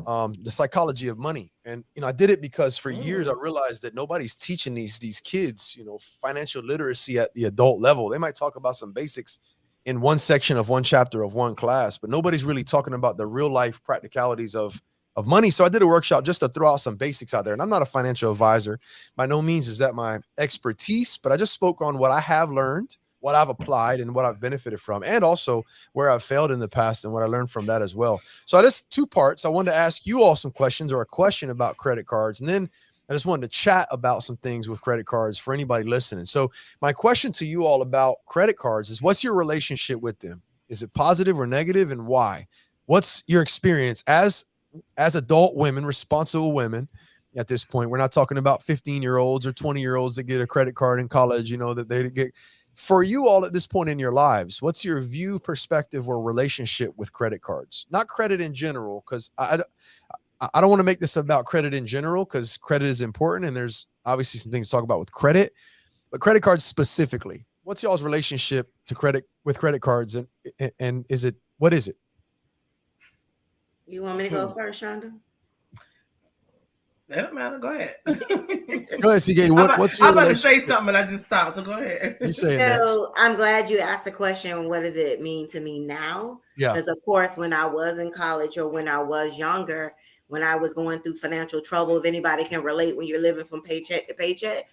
the psychology of money, and I did it because for years I realized that nobody's teaching these kids financial literacy at the adult level. They might talk about some basics in one section of one chapter of one class, but nobody's really talking about the real life practicalities of money. So I did a workshop just to throw out some basics out there. And I'm not a financial advisor. By no means is that my expertise, but I just spoke on what I have learned, what I've applied, and what I've benefited from, and also where I've failed in the past and what I learned from that as well. So this 2 parts. I wanted to ask you all some questions, or a question about credit cards. And then I just wanted to chat about some things with credit cards for anybody listening. So my question to you all about credit cards is, what's your relationship with them? Is it positive or negative, and why? What's your experience as adult women, responsible women at this point? We're not talking about 15-year-olds or 20-year-olds that get a credit card in college, that they get. For you all at this point in your lives, what's your view, perspective, or relationship with credit cards? Not credit in general, because I don't want to make this about credit in general, because credit is important and there's obviously some things to talk about with credit, but credit cards specifically. What's y'all's relationship to credit cards, and what is it? You want me to go first, Shonda? That don't matter. Go ahead. Go ahead, CK. What's your I'm about to say relationship? something, and I just stopped. So go ahead. You say it next. So I'm glad you asked the question, what does it mean to me now? Yeah. Because of course, when I was in college or when I was younger, when I was going through financial trouble, if anybody can relate, when you're living from paycheck to paycheck,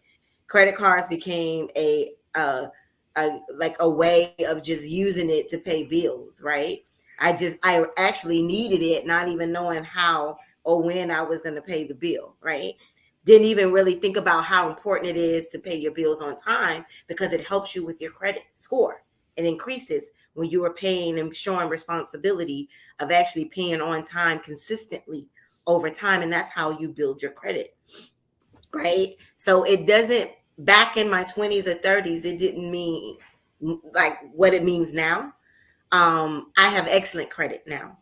credit cards became a way of just using it to pay bills, right? I actually needed it, not even knowing how or when I was going to pay the bill, right? didn't even really think about how important it is to pay your bills on time, because it helps you with your credit score. It increases when you are paying and showing responsibility of actually paying on time consistently over time. And that's how you build your credit, right? So it doesn't, back in my 20s or 30s, it didn't mean like what it means now. I have excellent credit now.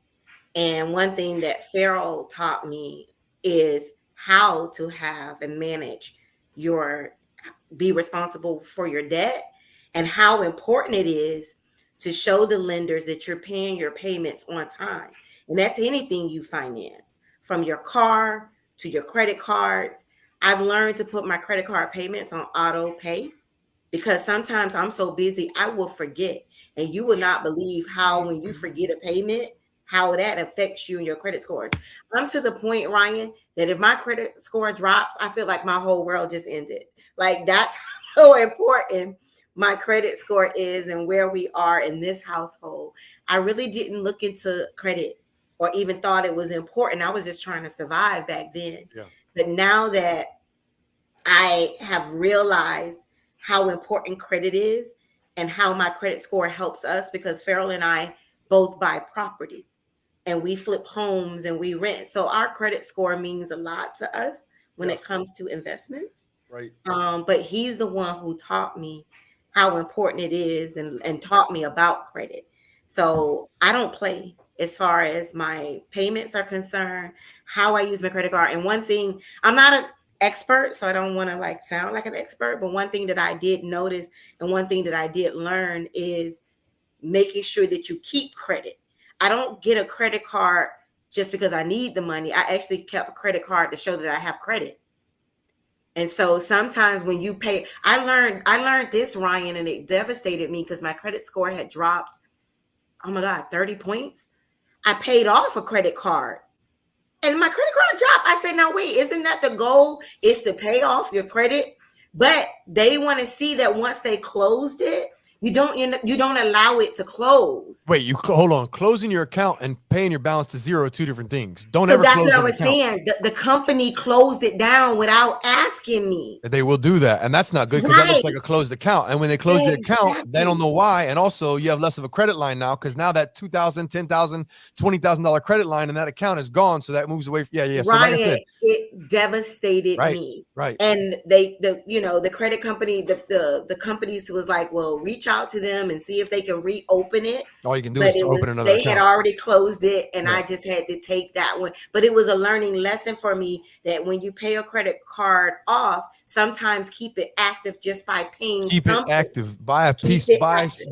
And one thing that Farrell taught me is how to have and manage your, be responsible for your debt, and how important it is to show the lenders that you're paying your payments on time. And that's anything you finance, from your car to your credit cards. I've learned to put my credit card payments on auto pay, because sometimes I'm so busy, I will forget. And you will not believe how, when you forget a payment, how that affects you and your credit scores. I'm to the point, Ryan, that if my credit score drops, I feel like my whole world just ended. Like, that's how important my credit score is and where we are in this household. I really didn't look into credit or even thought it was important. I was just trying to survive back then. Yeah. But now that I have realized how important credit is and how my credit score helps us, because Farrell and I both buy property and we flip homes and we rent. So our credit score means a lot to us when Yeah. it comes to investments. Right. But he's the one who taught me how important it is, and taught me about credit. So I don't play as far as my payments are concerned, how I use my credit card. And one thing, I'm not an expert, so I don't want to like sound like an expert, but one thing that I did notice and one thing that I did learn is making sure that you keep credit. I don't get a credit card just because I need the money. I actually kept a credit card to show that I have credit. And so sometimes when you pay, I learned this, Ryan, and it devastated me because my credit score had dropped, oh my God, 30 points. I paid off a credit card and my credit card dropped. I said, now wait, isn't that the goal, is to pay off your credit? But they want to see that once they closed it, you don't allow it to close. Wait, hold on. Closing your account and paying your balance to zero are two different things. Don't So ever that's close what I an was account. saying. The company closed it down without asking me. They will do that, and that's not good, because that looks like a closed account. And when they close the account, they don't know why. And also, you have less of a credit line now, because now that $2,000, $10,000, $20,000 credit line in that account is gone. So that moves away. Yeah. So like I Ryan, said, it devastated me. right. And the credit company, the companies was like, well, reach out to them and see if they can reopen it. All you can do But is open another they account. had already closed it, and Yeah. I just had to take that one. But it was a learning lesson for me that when you pay a credit card off, sometimes keep it active just by paying Keep something. it active. Buy a Keep piece. it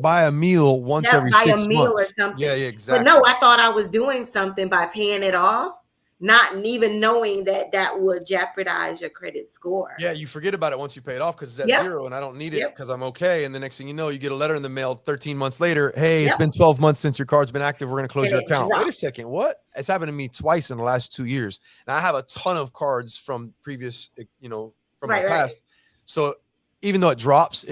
Buy a meal once every buy 6 a meal or months. something. Yeah, But exactly. no, I thought I was doing something by paying it off, not even knowing that would jeopardize your credit score. Yeah, you forget about it once you pay it off because it's at Yep. zero and I don't need it Yep. because I'm okay. And the next thing you know, you get a letter in the mail 13 months later. Hey, it's Yep. been 12 months since your card's been active. We're going to close And your it account. Wait a dropped. second. What? It's happened to me twice in the last 2 years. And I have a ton of cards from previous, from my Right. past. So even though it drops,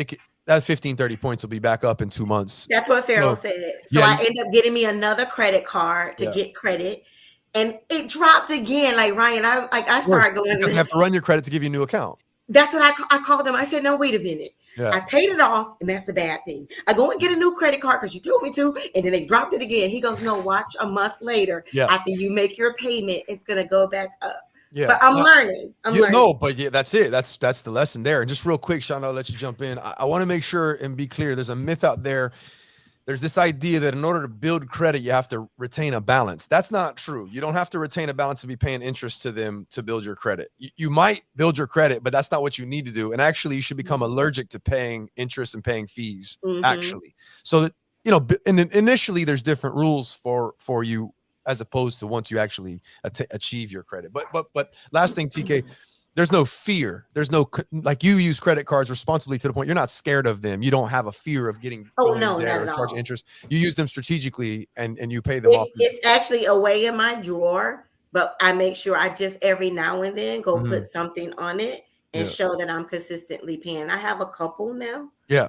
that 15, 30 points will be back up in 2 months. That's what Farrell So, said. So yeah, I ended up getting me another credit card to Yeah. get credit, and it dropped again. Like, Ryan, I worse, started going. because you have to run your credit to give you a new account. That's what I called them. I said, no, wait a minute. Yeah. I paid it off, and that's a bad thing. I go and get a new credit card because you told me to, and then they dropped it again. He goes, no, watch a month later. Yeah. After you make your payment, it's going to go back up. Yeah. But I'm learning. I'm learning. No, but yeah, that's it. That's the lesson there. And just real quick, Sean, I'll let you jump in. I want to make sure and be clear. There's a myth out there. There's this idea that in order to build credit, you have to retain a balance. That's not true. You don't have to retain a balance to be paying interest to them to build your credit. You might build your credit, but that's not what you need to do. And actually, you should become allergic to paying interest and paying fees, actually. So that, and initially there's different rules for you as opposed to once you actually achieve your credit. But last thing, TK, there's no fear. There's no, like, you use credit cards responsibly to the point you're not scared of them. You don't have a fear of getting no, not there at or charging all. interest. You use them strategically and you pay them off. It's actually away in my drawer, but I make sure I just every now and then go put something on it and show that I'm consistently paying. I have a couple now. Yeah.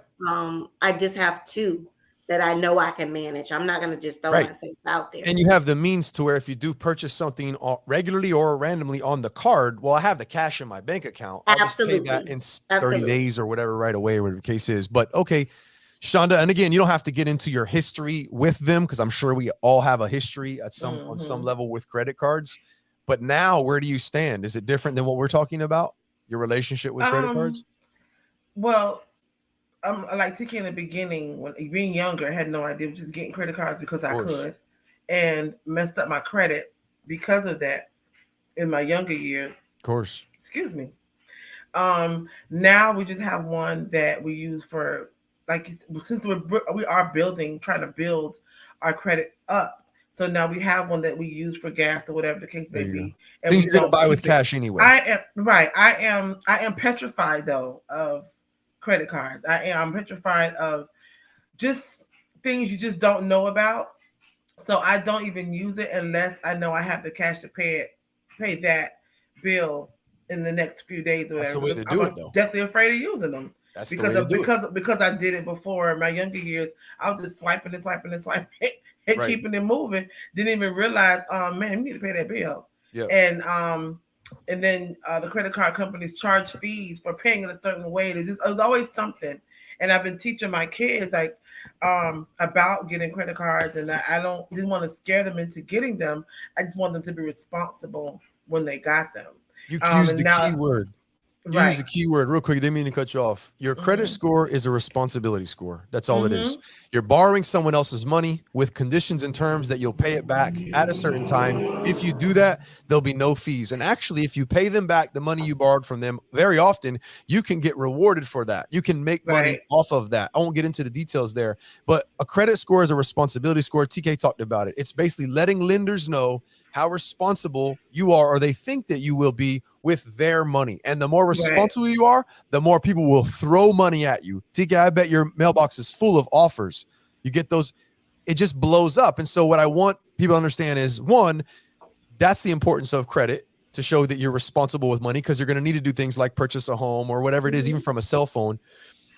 I just have two. that I know I can manage. I'm not going to just throw Right. myself out there. And you have the means to where if you do purchase something regularly or randomly on the card, well, I have the cash in my bank account. I'll just pay that Absolutely. in 30 Absolutely. days or whatever right away, whatever the case is. But okay, Shonda, and again, you don't have to get into your history with them because I'm sure we all have a history at on some level with credit cards. But now, where do you stand? Is it different than what we're talking about? Your relationship with credit cards? Well, like TK in the beginning, when being younger, I had no idea, just getting credit cards because I could, and messed up my credit because of that in my younger years. Of course. Excuse me. Now we just have one that we use for, like, since we are trying to build our credit up. So now we have one that we use for gas or whatever the case may be. And things you're gonna buy with cash anyway. I am petrified though of credit cards. I'm petrified of just things you just don't know about. So I don't even use it unless I know I have the cash to pay that bill in the next few days or whatever. That's the way to do it, though. Deathly afraid of using them. That's because I did it before in my younger years. I was just swiping and keeping it moving. Didn't even realize, man, we need to pay that bill. Yeah. And then the credit card companies charge fees for paying in a certain way. There's always something. And I've been teaching my kids like about getting credit cards, and I didn't want to scare them into getting them. I just want them to be responsible when they got them. You used the key word. Right. Use the key word real quick. I didn't mean to cut you off. Your credit score is a responsibility score. That's all it is. You're borrowing someone else's money with conditions and terms that you'll pay it back at a certain time. If you do that, there'll be no fees. And actually, if you pay them back the money you borrowed from them, very often you can get rewarded for that. You can make money off of that. I won't get into the details there, but a credit score is a responsibility score. TK talked about it. It's basically letting lenders know how responsible you are, or they think that you will be with their money. And the more responsible you are, the more people will throw money at you. TK, I bet your mailbox is full of offers. You get those, it just blows up. And so what I want people to understand is, one, that's the importance of credit, to show that you're responsible with money, because you're going to need to do things like purchase a home or whatever it is, even from a cell phone.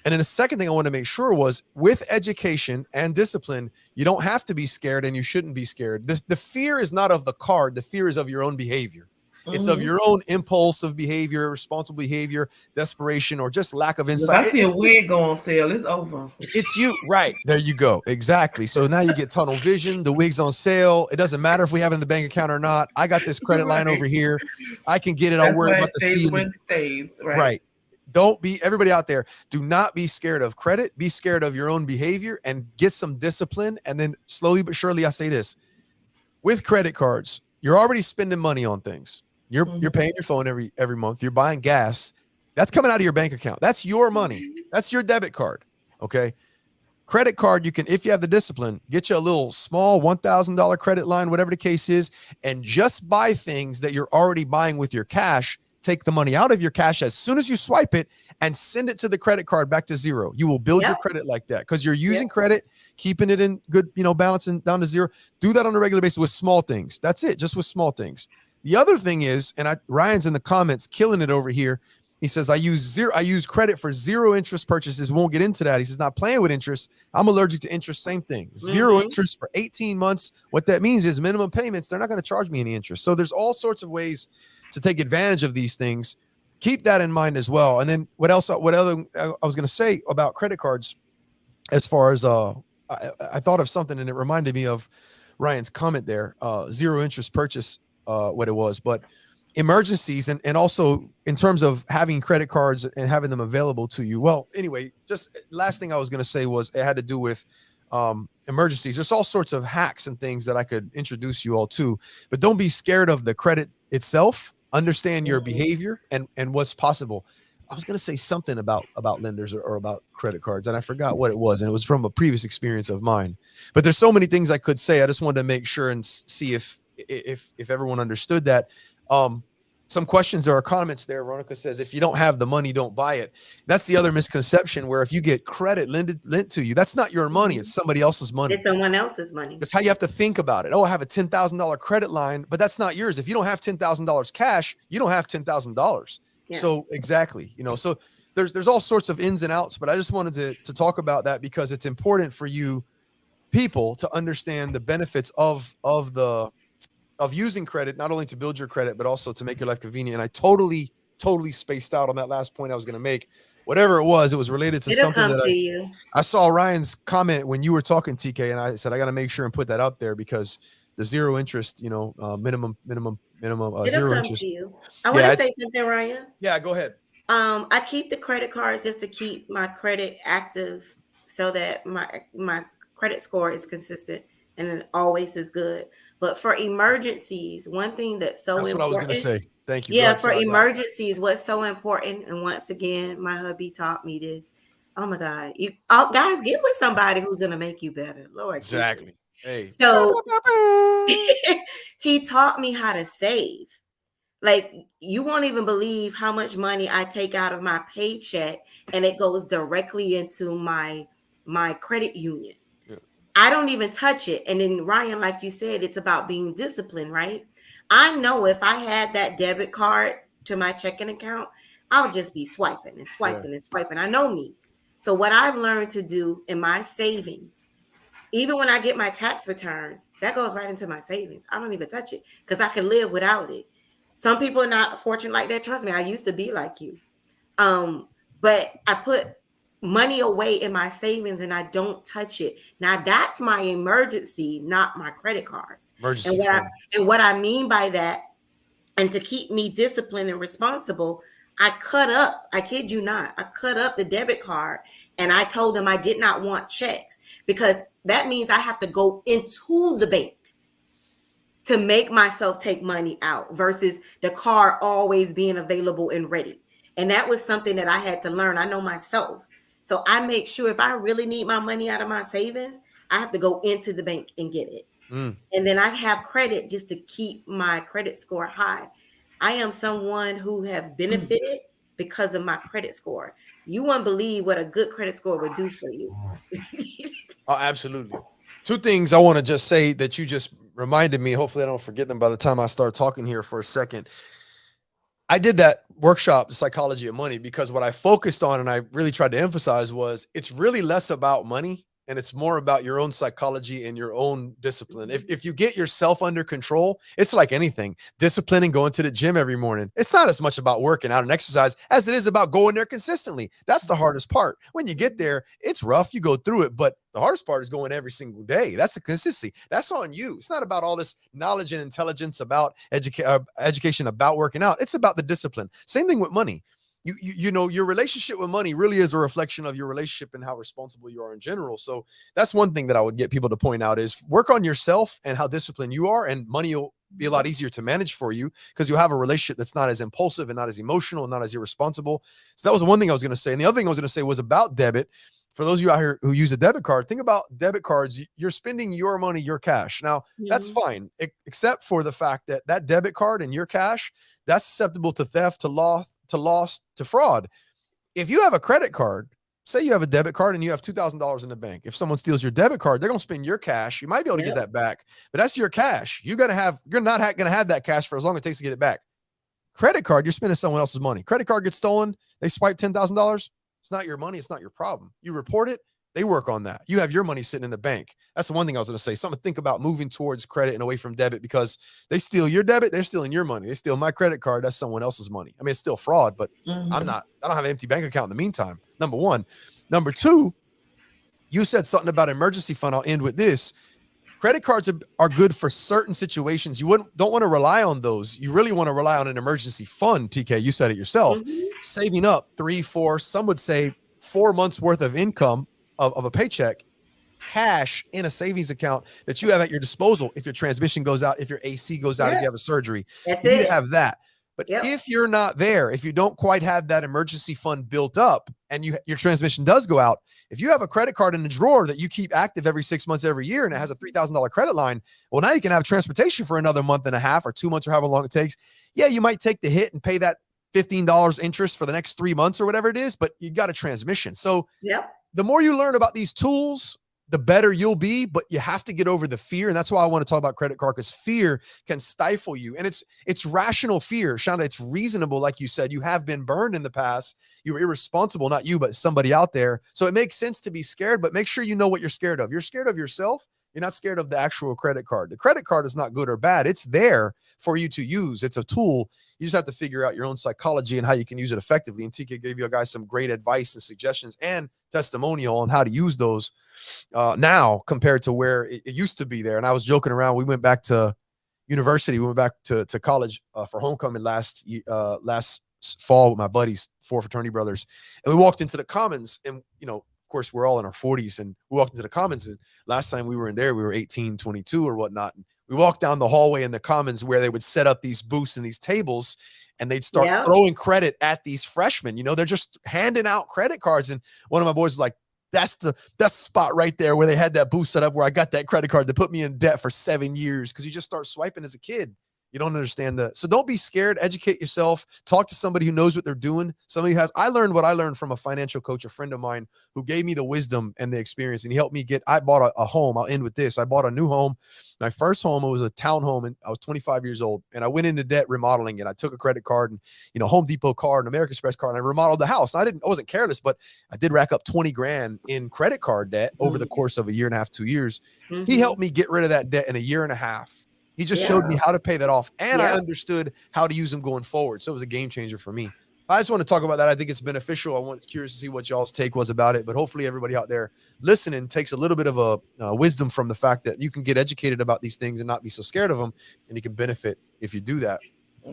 And then the second thing I want to make sure was, with education and discipline, you don't have to be scared, and you shouldn't be scared. The fear is not of the card. The fear is of your own behavior. It's of your own impulsive behavior, responsible behavior, desperation, or just lack of insight. If I see a wig go on sale, it's over. It's you. Right. There you go. Exactly. So now you get tunnel vision. The wig's on sale. It doesn't matter if we have it in the bank account or not. I got this credit line over here. I can get it. I'll worry about the fee. When it stays. Right. Don't be, everybody out there, do not be scared of credit. Be scared of your own behavior and get some discipline. And then slowly but surely, I say this, with credit cards, you're already spending money on things. You're paying your phone every month. You're buying gas. That's coming out of your bank account. That's your money. That's your debit card. Okay. Credit card, you can, if you have the discipline, get you a little small $1,000 credit line, whatever the case is, and just buy things that you're already buying with your cash. Take the money out of your cash as soon as you swipe it and send it to the credit card back to zero. You will build your credit like that, because you're using credit, keeping it in good, balancing down to zero. Do that on a regular basis with small things. That's it. Just with small things. The other thing is, and Ryan's in the comments killing it over here. He says, I use credit for zero interest purchases. Won't get into that. He says, not playing with interest. I'm allergic to interest. Same thing. Zero interest for 18 months. What that means is minimum payments. They're not going to charge me any interest. So there's all sorts of ways to take advantage of these things. Keep that in mind as well. And then what other I was going to say about credit cards, as far as I thought of something, and it reminded me of Ryan's comment there, zero interest purchase, what it was, but emergencies, and also in terms of having credit cards and having them available to you. Well, anyway, just last thing I was going to say was, it had to do with emergencies. There's all sorts of hacks and things that I could introduce you all to, but don't be scared of the credit itself. Understand your behavior and what's possible. I was going to say something about lenders or about credit cards, and I forgot what it was, and it was from a previous experience of mine. But there's so many things I could say. I just wanted to make sure and see if everyone understood that. Some questions or comments there. Veronica says, if you don't have the money, don't buy it. That's the other misconception, where if you get credit lent to you, that's not your money. It's somebody else's money. It's someone else's money. That's how you have to think about it. Oh, I have a $10,000 credit line, but that's not yours. If you don't have $10,000 cash, you don't have $10,000. Yeah. So exactly, so there's all sorts of ins and outs, but I just wanted to talk about that, because it's important for you people to understand the benefits of using credit, not only to build your credit, but also to make your life convenient. And I totally spaced out on that last point I was going to make. Whatever it was related to It'll something come that to you. I saw Ryan's comment when you were talking, TK, and I said, I got to make sure and put that up there because the zero interest, minimum, It'll zero come interest. to you. I want Yeah, to say something, Ryan. yeah, go ahead. I keep the credit cards just to keep my credit active so that my credit score is consistent and it always is good. But for emergencies, one thing that's so That's what I was going to important. say. Thank you. Go Yeah, ahead. for Sorry, I got it. emergencies, what's so important, and once again, my hubby taught me this. Oh my God, guys, get with somebody who's gonna make you better, Lord Jesus. Exactly. Hey. So he taught me how to save. Like, you won't even believe how much money I take out of my paycheck, and it goes directly into my credit union. Yeah. I don't even touch it. And then Ryan, like you said, it's about being disciplined, right? I know if I had that debit card to my checking account, I would just be swiping and swiping and swiping. I know me. So what I've learned to do in my savings, even when I get my tax returns, that goes right into my savings. I don't even touch it because I can live without it. Some people are not fortunate like that. Trust me, I used to be like you. But I put money away in my savings and I don't touch it. Now that's my emergency, not my credit cards. Emergency And fund. what I mean by that, and to keep me disciplined and responsible, I kid you not, I cut up the debit card and I told them I did not want checks because that means I have to go into the bank to make myself take money out versus the card always being available and ready. And that was something that I had to learn. I know myself. So I make sure if I really need my money out of my savings, I have to go into the bank and get it. And then I have credit just to keep my credit score high. I am someone who have benefited because of my credit score. You won't believe what a good credit score would do for you. Oh, absolutely. Two things I want to just say that you just reminded me. Hopefully I don't forget them by the time I start talking here for a second. I did that workshop, the psychology of money, because what I focused on and I really tried to emphasize was it's really less about money and it's more about your own psychology and your own discipline. If you get yourself under control, it's like anything. Discipline and going to the gym every morning. It's not as much about working out and exercise as it is about going there consistently. That's the hardest part. When you get there, it's rough. You go through it, but the hardest part is going every single day. That's the consistency. That's on you. It's not about all this knowledge and intelligence about education about working out. It's about the discipline. Same thing with money. You know, your relationship with money really is a reflection of your relationship and how responsible you are in general. So that's one thing that I would get people to point out is work on yourself and how disciplined you are, and money will be a lot easier to manage for you because you'll have a relationship that's not as impulsive and not as emotional and not as irresponsible. So that was one thing I was going to say. And the other thing I was going to say was about debit. For those of you out here who use a debit card, think about debit cards. You're spending your money, your cash. Now, that's fine, except for the fact that that debit card and your cash, that's susceptible to theft, to loss, to fraud. If you have a credit card, say you have a debit card and you have $2,000 in the bank. If someone steals your debit card, they're going to spend your cash. You might be able to get that back, but that's your cash. You're not going to have that cash for as long as it takes to get it back. Credit card, you're spending someone else's money. Credit card gets stolen. They swipe $10,000. It's not your money. It's not your problem. You report it. They work on that. You have your money sitting in the bank. That's the one thing I was going to say. Something to think about moving towards credit and away from debit, because they steal your debit. They're stealing your money. They steal my credit card. That's someone else's money. I mean, it's still fraud, but I don't have an empty bank account in the meantime. Number one. Number two, you said something about emergency fund. I'll end with this. Credit cards are good for certain situations. You don't want to rely on those. You really want to rely on an emergency fund, TK. You said it yourself. Saving up 3, 4, some would say 4 months worth of income of a paycheck, cash in a savings account that you have at your disposal. If your transmission goes out, if your AC goes out, if you have a surgery, you need to have that. But if you're not there, if you don't quite have that emergency fund built up and your transmission does go out, if you have a credit card in the drawer that you keep active every 6 months, every year, and it has a $3,000 credit line, well, now you can have transportation for another month and a half or 2 months or however long it takes. Yeah, you might take the hit and pay that $15 interest for the next 3 months or whatever it is, but you got a transmission. So the more you learn about these tools, the better you'll be, but you have to get over the fear. And that's why I want to talk about credit card, because fear can stifle you. And it's rational fear. Shonda, it's reasonable. Like you said, you have been burned in the past. You were irresponsible, not you, but somebody out there. So it makes sense to be scared, but make sure you know what you're scared of. You're scared of yourself. You're not scared of the actual credit card. The credit card is not good or bad. It's there for you to use. It's a tool. You just have to figure out your own psychology and how you can use it effectively. And TK gave you guys some great advice and suggestions and testimonial on how to use those now compared to where it used to be there. And I was joking around. We went back to university. We went back to college for homecoming last fall with my buddies, 4 fraternity brothers. And we walked into the Commons, and, of course, we're all in our 40s, and we walked into the Commons. And last time we were in there, we were 18, 22 or whatnot. And we walked down the hallway in the Commons where they would set up these booths and these tables, and they'd start throwing credit at these freshmen. They're just handing out credit cards. And one of my boys was like, that's the spot right there where they had that booth set up where I got that credit card that put me in debt for 7 years, because you just start swiping as a kid. You don't understand that. So don't be scared. Educate yourself. Talk to somebody who knows what they're doing. Somebody who has. I learned what I learned from a financial coach, a friend of mine, who gave me the wisdom and the experience. And he helped me I bought a home. I'll end with this. I bought a new home. My first home, it was a townhome, and I was 25 years old. And I went into debt remodeling it. I took a credit card and, Home Depot card and American Express card, and I remodeled the house. I wasn't careless, but I did rack up 20 grand in credit card debt over the course of a year and a half, 2 years. Mm-hmm. He helped me get rid of that debt in a year and a half. He just showed me how to pay that off, and I understood how to use them going forward. So it was a game changer for me. I just want to talk about that. I think it's beneficial. I was curious to see what y'all's take was about it, but hopefully everybody out there listening takes a little bit of a wisdom from the fact that you can get educated about these things and not be so scared of them, and you can benefit if you do that.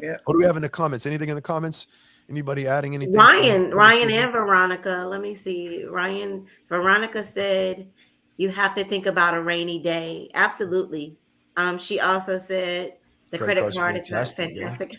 Yeah. What do we have in the comments? Anything in the comments? Anybody adding anything? Ryan and Veronica. Let me see. Veronica said, you have to think about a rainy day. Absolutely. She also said the credit card is not fantastic.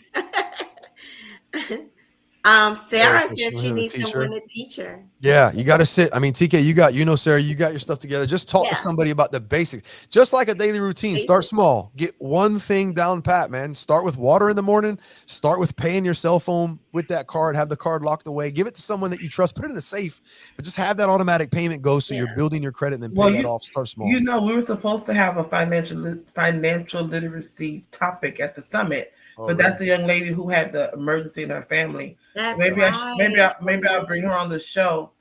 Sarah says she needs someone to teach her. Yeah, you got to sit. I mean, TK, Sarah, you got your stuff together. Just talk to somebody about the basics. Just like a daily routine. Start small. Get one thing down pat, man. Start with water in the morning. Start with paying your cell phone with that card. Have the card locked away. Give it to someone that you trust. Put it in the safe. But just have that automatic payment go so you're building your credit and then pay that off. Start small. We were supposed to have a financial literacy topic at the summit. But that's the young lady who had the emergency in her family. Maybe I'll bring her on the show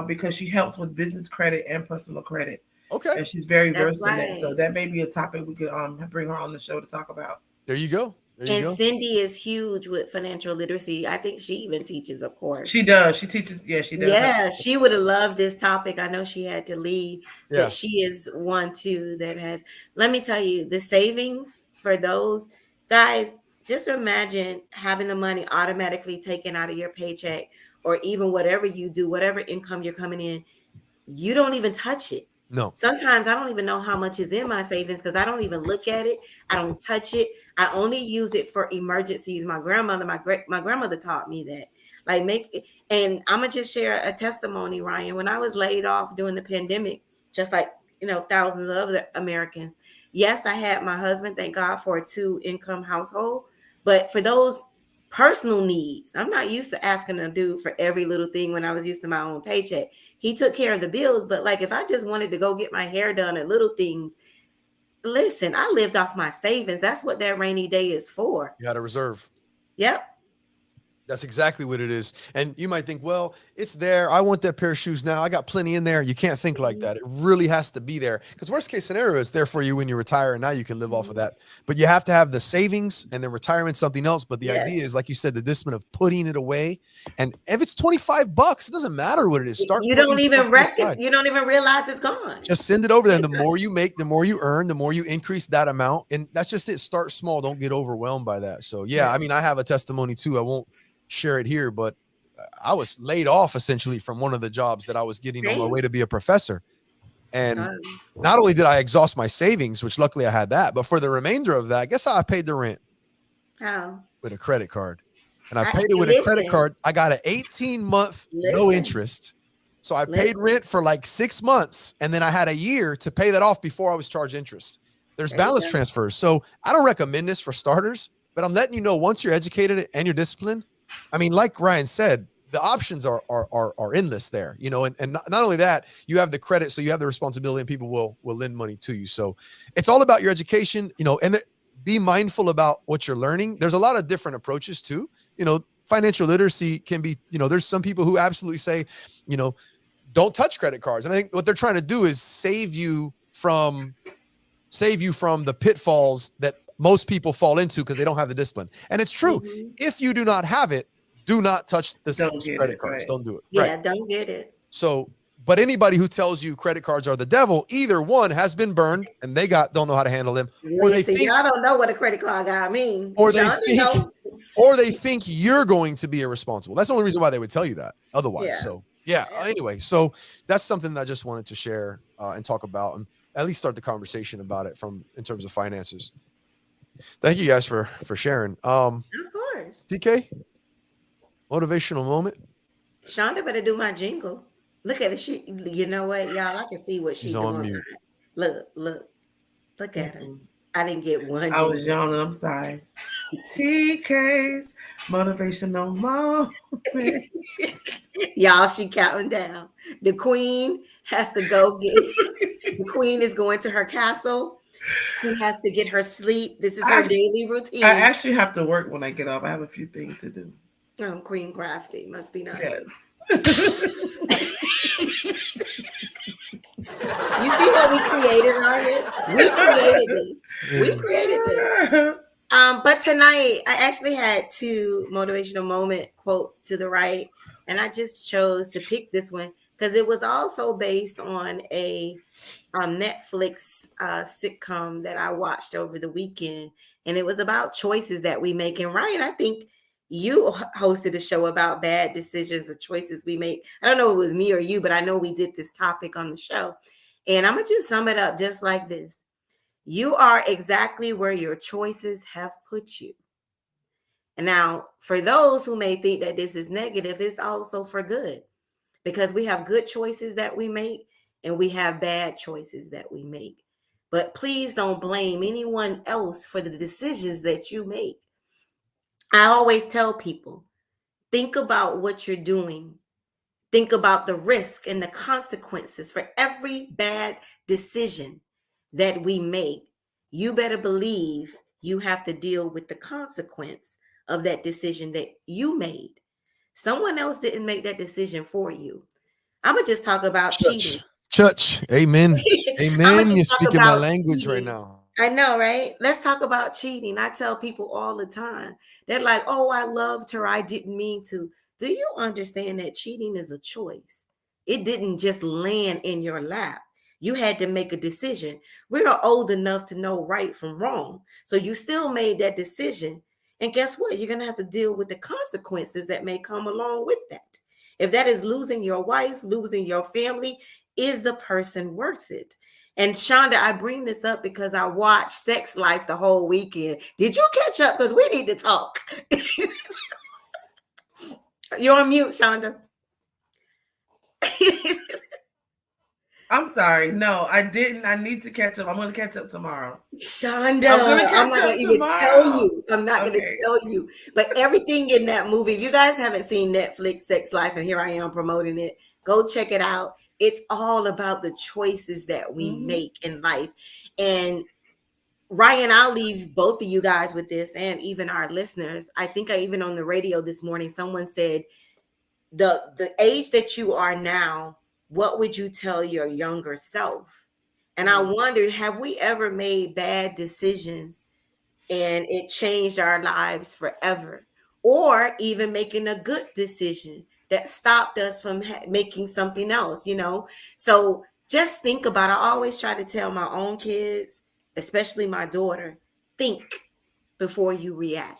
because she helps with business credit and personal credit. Okay. And she's very versed in it. So that may be a topic we could bring her on the show to talk about. There you go. Cindy is huge with financial literacy. I think she even teaches, of course. She does. She teaches. Yeah, she does. Yeah, she would have loved this topic. I know she had to leave, but she is one too that has. Let me tell you, the savings for those guys. Just imagine having the money automatically taken out of your paycheck, or even whatever you do, whatever income you're coming in, you don't even touch it. No. Sometimes I don't even know how much is in my savings because I don't even look at it. I don't touch it. I only use it for emergencies. My grandmother taught me that. And I'm gonna just share a testimony, Ryan. When I was laid off during the pandemic, just like thousands of other Americans. Yes, I had my husband, thank God, for a 2-income household. But for those personal needs, I'm not used to asking a dude for every little thing when I was used to my own paycheck. He took care of the bills. But if I just wanted to go get my hair done and little things, listen, I lived off my savings. That's what that rainy day is for. You had a reserve. Yep. That's exactly what it is. And you might think, well, it's there. I want that pair of shoes now. I got plenty in there. You can't think like that. It really has to be there. Because worst case scenario, it's there for you when you retire, and now you can live off of that. But you have to have the savings, and then retirement, something else. But the idea is, like you said, the discipline of putting it away. And if it's $25, it doesn't matter what it is. You don't even realize it's gone. Just send it over there. And the more you make, the more you earn, the more you increase that amount. And that's just it. Start small. Don't get overwhelmed by that. So I mean, I have a testimony too. I won't share it here, but I was laid off essentially from one of the jobs that I was getting on my way to be a professor. And not only did I exhaust my savings, which luckily I had that, but for the remainder of that, guess how I paid the rent? How? With a credit card. And I paid it with a credit card. I got an 18-month no interest. So I paid rent for 6 months, and then I had a year to pay that off before I was charged interest. There's balance transfers. So I don't recommend this for starters, but I'm letting you know, once you're educated and you're disciplined, I mean, like Ryan said, the options are endless there, you know, and not only that, you have the credit, so you have the responsibility, and people will lend money to you. So it's all about your education, you know, and be mindful about what you're learning. There's a lot of different approaches too, you know. Financial literacy can be, you know, there's some people who absolutely say, you know, don't touch credit cards, and I think what they're trying to do is save you from the pitfalls that most people fall into because they don't have the discipline. And it's true. Mhm. If you do not have it, do not touch this Don't get credit it, cards. right. Don't do it. Yeah, Right. don't get it. So, but anybody who tells you credit cards are the devil, either one has been burned and they don't know how to handle them, or they Listen, think, y'all don't know what a credit card got mean. or they Shonda think, know. or they think you're going to be irresponsible. That's the only reason why they would tell you that. Otherwise, Yeah. so yeah. Anyway, so that's something that I just wanted to share and talk about, and at least start the conversation about it in terms of finances. Thank you guys for sharing. Of course. TK, motivational moment. Shonda better do my jingle. Look at it. You know what, y'all? I can see what she's She's on doing. mute. Look at her. I didn't get one. I was yawning. I'm sorry. TK's motivational moment. Y'all, she counting down. The queen has to go get. The queen is going to her castle. She has to get her sleep. This is her daily routine. I actually have to work when I get off. I have a few things to do. Queen crafty must be nice. Yes. You see what we created on here? We created this. But tonight I actually had 2 motivational moment quotes to the right, and I just chose to pick this one because it was also based on a Netflix sitcom that I watched over the weekend, and it was about choices that we make. And Ryan, I think you hosted a show about bad decisions or choices we make. I don't know if it was me or you, but I know we did this topic on the show. And I'm gonna just sum it up just like this. You are exactly where your choices have put you. And now, for those who may think that this is negative, it's also for good, because we have good choices that we make and we have bad choices that we make. But please don't blame anyone else for the decisions that you make. I always tell people, think about what you're doing. Think about the risk and the consequences for every bad decision that we make. You better believe you have to deal with the consequence of that decision that you made. Someone else didn't make that decision for you. I'm going to just talk about cheating. Church. Amen. Amen. You're speaking my language cheating right now. I know, right? Let's talk about cheating. I tell people all the time. They're like, oh, I loved her. I didn't mean to. Do you understand that cheating is a choice? It didn't just land in your lap. You had to make a decision. We are old enough to know right from wrong. So you still made that decision. And guess what? You're going to have to deal with the consequences that may come along with that. If that is losing your wife, losing your family, is the person worth it? And Shonda, I bring this up because I watched Sex Life the whole weekend. Did you catch up? Because we need to talk. You're on mute, Shonda. I'm sorry. No, I didn't. I need to catch up. I'm going to catch up tomorrow. Shonda, I'm not going to even tell you. I'm not going to tell you. But everything in that movie, if you guys haven't seen Netflix Sex Life, and here I am promoting it, go check it out. It's all about the choices that we make in life. And Ryan, I'll leave both of you guys with this, and even our listeners. I think even on the radio this morning, someone said, the age that you are now, what would you tell your younger self? And I wondered, have we ever made bad decisions and it changed our lives forever? Or even making a good decision that stopped us from making something else, you know? So just think about it. I always try to tell my own kids, especially my daughter, think before you react,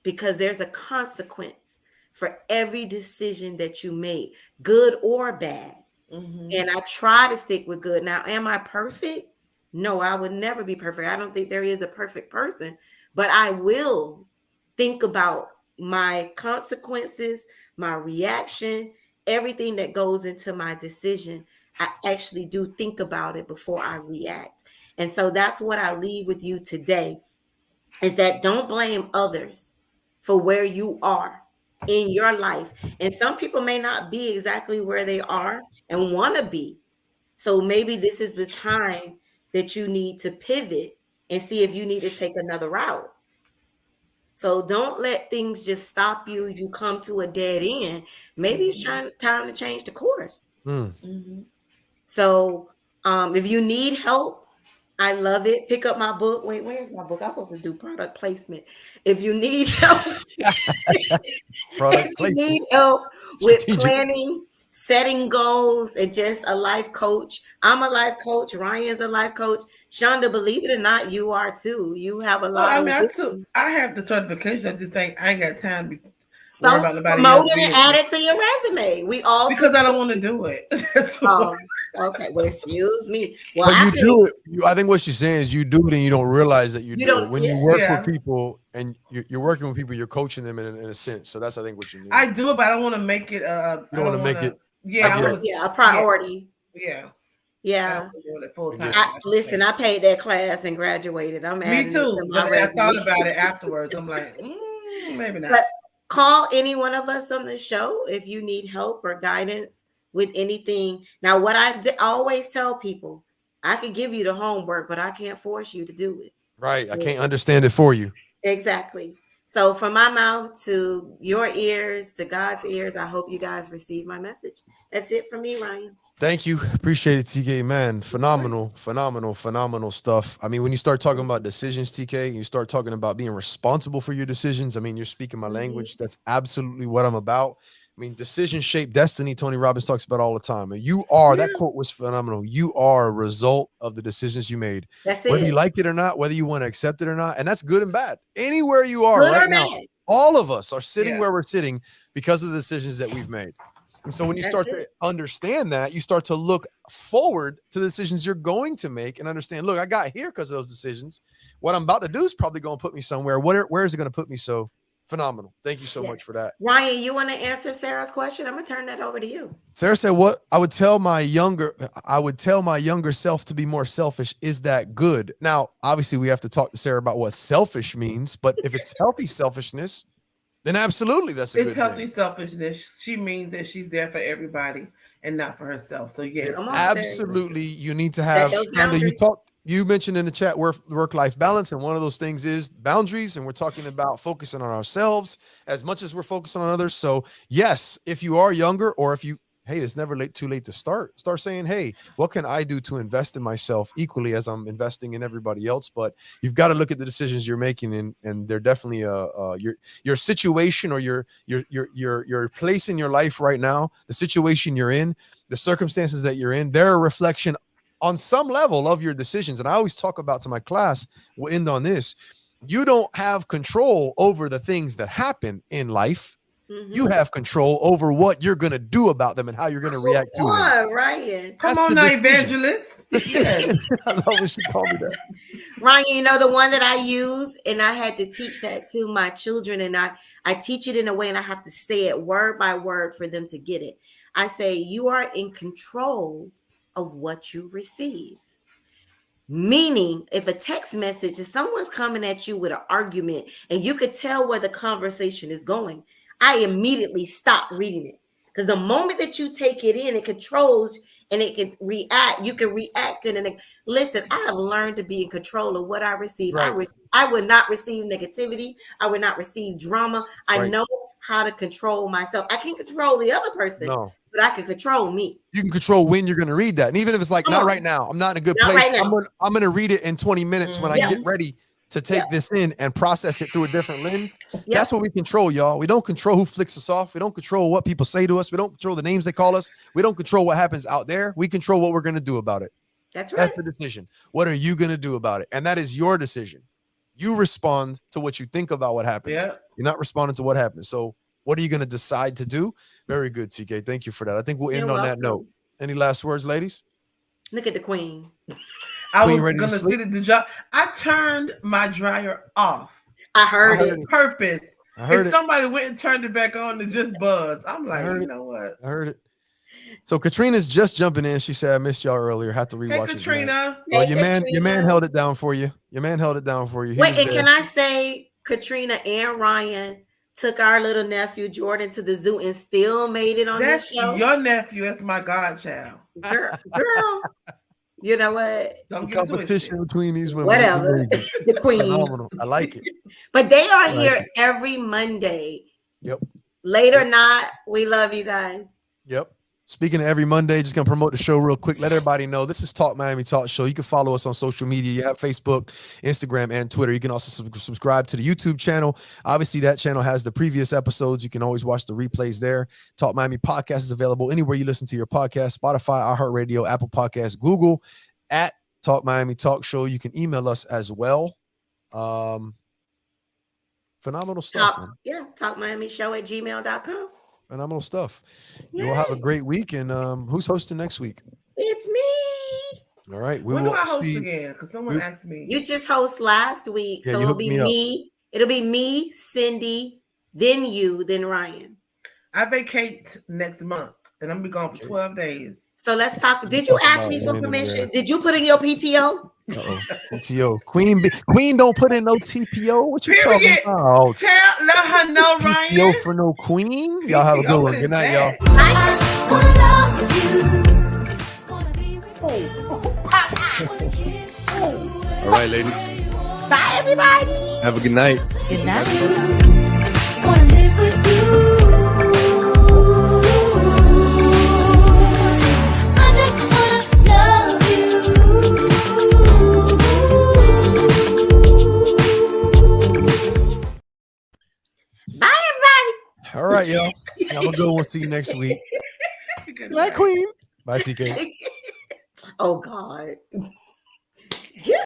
because there's a consequence for every decision that you make, good or bad. And I try to stick with good. Now, am I perfect? No, I would never be perfect. I don't think there is a perfect person, but I will think about my consequences, my reaction, everything that goes into my decision. I actually do think about it before I react. And so that's what I leave with you today, is that don't blame others for where you are. in your life. And some people may not be exactly where they are and want to be. So maybe this is the time that you need to pivot and see if you need to take another route. So don't let things just stop you. You come to a dead end. Maybe it's time to change the course. Mm. So if you need help, I love it. Pick up my book. Wait, where's my book? I'm supposed to do product placement. If you need help, if Product you placement. need help with Strategic. planning, setting goals, and just a life coach, I'm a life coach. Ryan's a life coach. Shonda, believe it or not, you are too. You have a Well, lot I of mean, wisdom. I have the certification. I just think I ain't got time to worry So about nobody promote else's it and add business it to your resume. We all took because I don't want to do it. That's why. okay. Well, excuse me. Well, But I you can. do it. I think what she's saying is you do it and you don't realize that you You do it. don't. When you Yeah. work with Yeah, people and you're working with people, you're coaching them in a sense. So that's, I think, what you mean. I do it, but I don't want to make it. You I don't want don't to want make to. it. Yeah, I Yeah. want to. Yeah. A Yeah, priority. yeah. I don't Yeah. want to do it full I time. get I you. I should listen. say. I paid that class and graduated. I'm Me adding it to too, my but I thought resume. about it afterwards. I'm like, maybe not. But call any one of us on the show if you need help or guidance with anything. Now, what always tell people, I can give you the homework, but I can't force you to do it. Right. I So can't understand it for you. exactly. So from my mouth to your ears to God's ears, I hope you guys receive my message. That's it for me, Ryan. Thank you. Appreciate it, TK. Man, Of course. phenomenal stuff. I mean, when you start talking about decisions, TK, you start talking about being responsible for your decisions. I mean, you're speaking my Mhm. language. That's absolutely what I'm about. I mean, decisions shape destiny. Tony Robbins talks about all the time. And you are, that Yeah, quote was phenomenal. You are a result of the decisions you made, that's whether you it. like it or not, whether you want to accept it or not. And that's good and bad. Anywhere you are Good right or now, bad. all of us are sitting Yeah, where we're sitting because of the decisions that we've made. And so when you That's start to it. understand that, you start to look forward to the decisions you're going to make and understand, look, I got here because of those decisions. What I'm about to do is probably going to put me somewhere. Where is it going to put me? So phenomenal. Thank you so Yeah. much for that. Ryan, you want to answer Sarah's question? I'm gonna turn that over to you. Sarah said, what I would tell my younger self to be more selfish. Is that good? Now, obviously we have to talk to Sarah about what selfish means, but if it's healthy selfishness, then absolutely that's a it's good healthy thing. selfishness. She means that she's there for everybody and not for herself. So yes, Come on, that's Sarah. Absolutely, you need to Set have those Shonda, boundaries. you mentioned in the chat work-life balance, and one of those things is boundaries, and we're talking about focusing on ourselves as much as we're focusing on others. So yes, if you are younger, or if you, hey, it's never too late to start saying, hey, what can I do to invest in myself equally as I'm investing in everybody else? But you've got to look at the decisions you're making, and they're definitely your situation, or your place in your life right now, the situation you're in, the circumstances that you're in, they're a reflection on some level of your decisions. And I always talk about to my class, we'll end on this. You don't have control over the things that happen in life. You Mm-hmm. have control over what you're going to do about them and how you're going to Come react to them. on, Ryan. come That's on the now, decision. evangelist. Decision. Yes. I love when she called me that. Ryan, you know the one that I use, and I had to teach that to my children, and I teach it in a way, and I have to say it word by word for them to get it. I say you are in control of what you receive. Meaning, if a text message, if someone's coming at you with an argument and you could tell where the conversation is going, I immediately stop reading it. Because the moment that you take it in, it controls and it can react. You can react and listen. I have learned to be in control of what I receive. Right. I would not receive negativity. I would not receive drama. I Right. know how to control myself. I can't control the other person, No. but I can control me. You can control when you're going to read that. And even if it's like, Come not on, right now, I'm not in a good not place. right now. I'm going to read it in 20 minutes when I Yeah, get ready to take this in and process it through a different lens. yeah, That's what we control, y'all. We don't control who flicks us off. We don't control what people say to us. We don't control the names they call us. We don't control what happens out there. We control what we're going to do about it. that's right. That's the decision. What are you going to do about it? And that is your decision. You respond to what you think about what happens. Yeah. You're not responding to what happens. So what are you going to decide to do? Very good, TK. Thank you for that. I think we'll You're end on that note. welcome. Any last words, ladies? Look at the queen. I Queen was ready to gonna sleep? sit at the job. I turned my dryer off I I heard heard it. it. purpose. I heard And it. somebody went and turned it back on to just buzz. I'm I like, heard you it. know what? I heard it. So Katrina's just jumping in. She said, I missed y'all earlier. Have to Hey, rewatch it tonight. Katrina. Well, Hey, your man Katrina. held it down for you. Your man held it down for you. He Wait, was and there. can I say, Katrina and Ryan, took our little nephew Jordan to the zoo and still made it on this That's show. your nephew. That's my godchild. Girl, you know what? Don't The get twisted. competition between these women Whatever. is amazing. The queen. Phenomenal. I like it. But they are I like here it. every Monday. Yep. Late or not, we love you guys. Yep. Speaking of every Monday, just gonna promote the show real quick. Let everybody know this is Talk Miami Talk Show. You can follow us on social media. You have Facebook, Instagram, and Twitter. You can also subscribe to the YouTube channel. Obviously, that channel has the previous episodes. You can always watch the replays there. Talk Miami Podcast is available anywhere you listen to your podcast: Spotify, iHeartRadio, Apple Podcasts, Google. At Talk Miami Talk Show. You can email us as well. Phenomenal stuff, man. TalkMiamiShow@gmail.com. Phenomenal stuff. You all have a great week. And who's hosting next week? It's me. All right. When do I host again? Because someone asked me. You just host last week. Yeah, so you it'll hooked be me up. me. It'll be me, Cindy, then you, then Ryan. I vacate next month and I'm gonna be gone for 12 days. So let's talk. Did you ask me for permission? Did you put in your PTO? PTO. Queen don't put in no TPO. What you talking about? Let her know, Ryan. PTO for no queen. Y'all have a good one. Good night, y'all. All right, ladies. Bye, everybody. Have a good night. Good night. Bye, everybody. All right, y'all. Have a good one. See you next week. Good night, Queen. Bye, TK. Oh, God.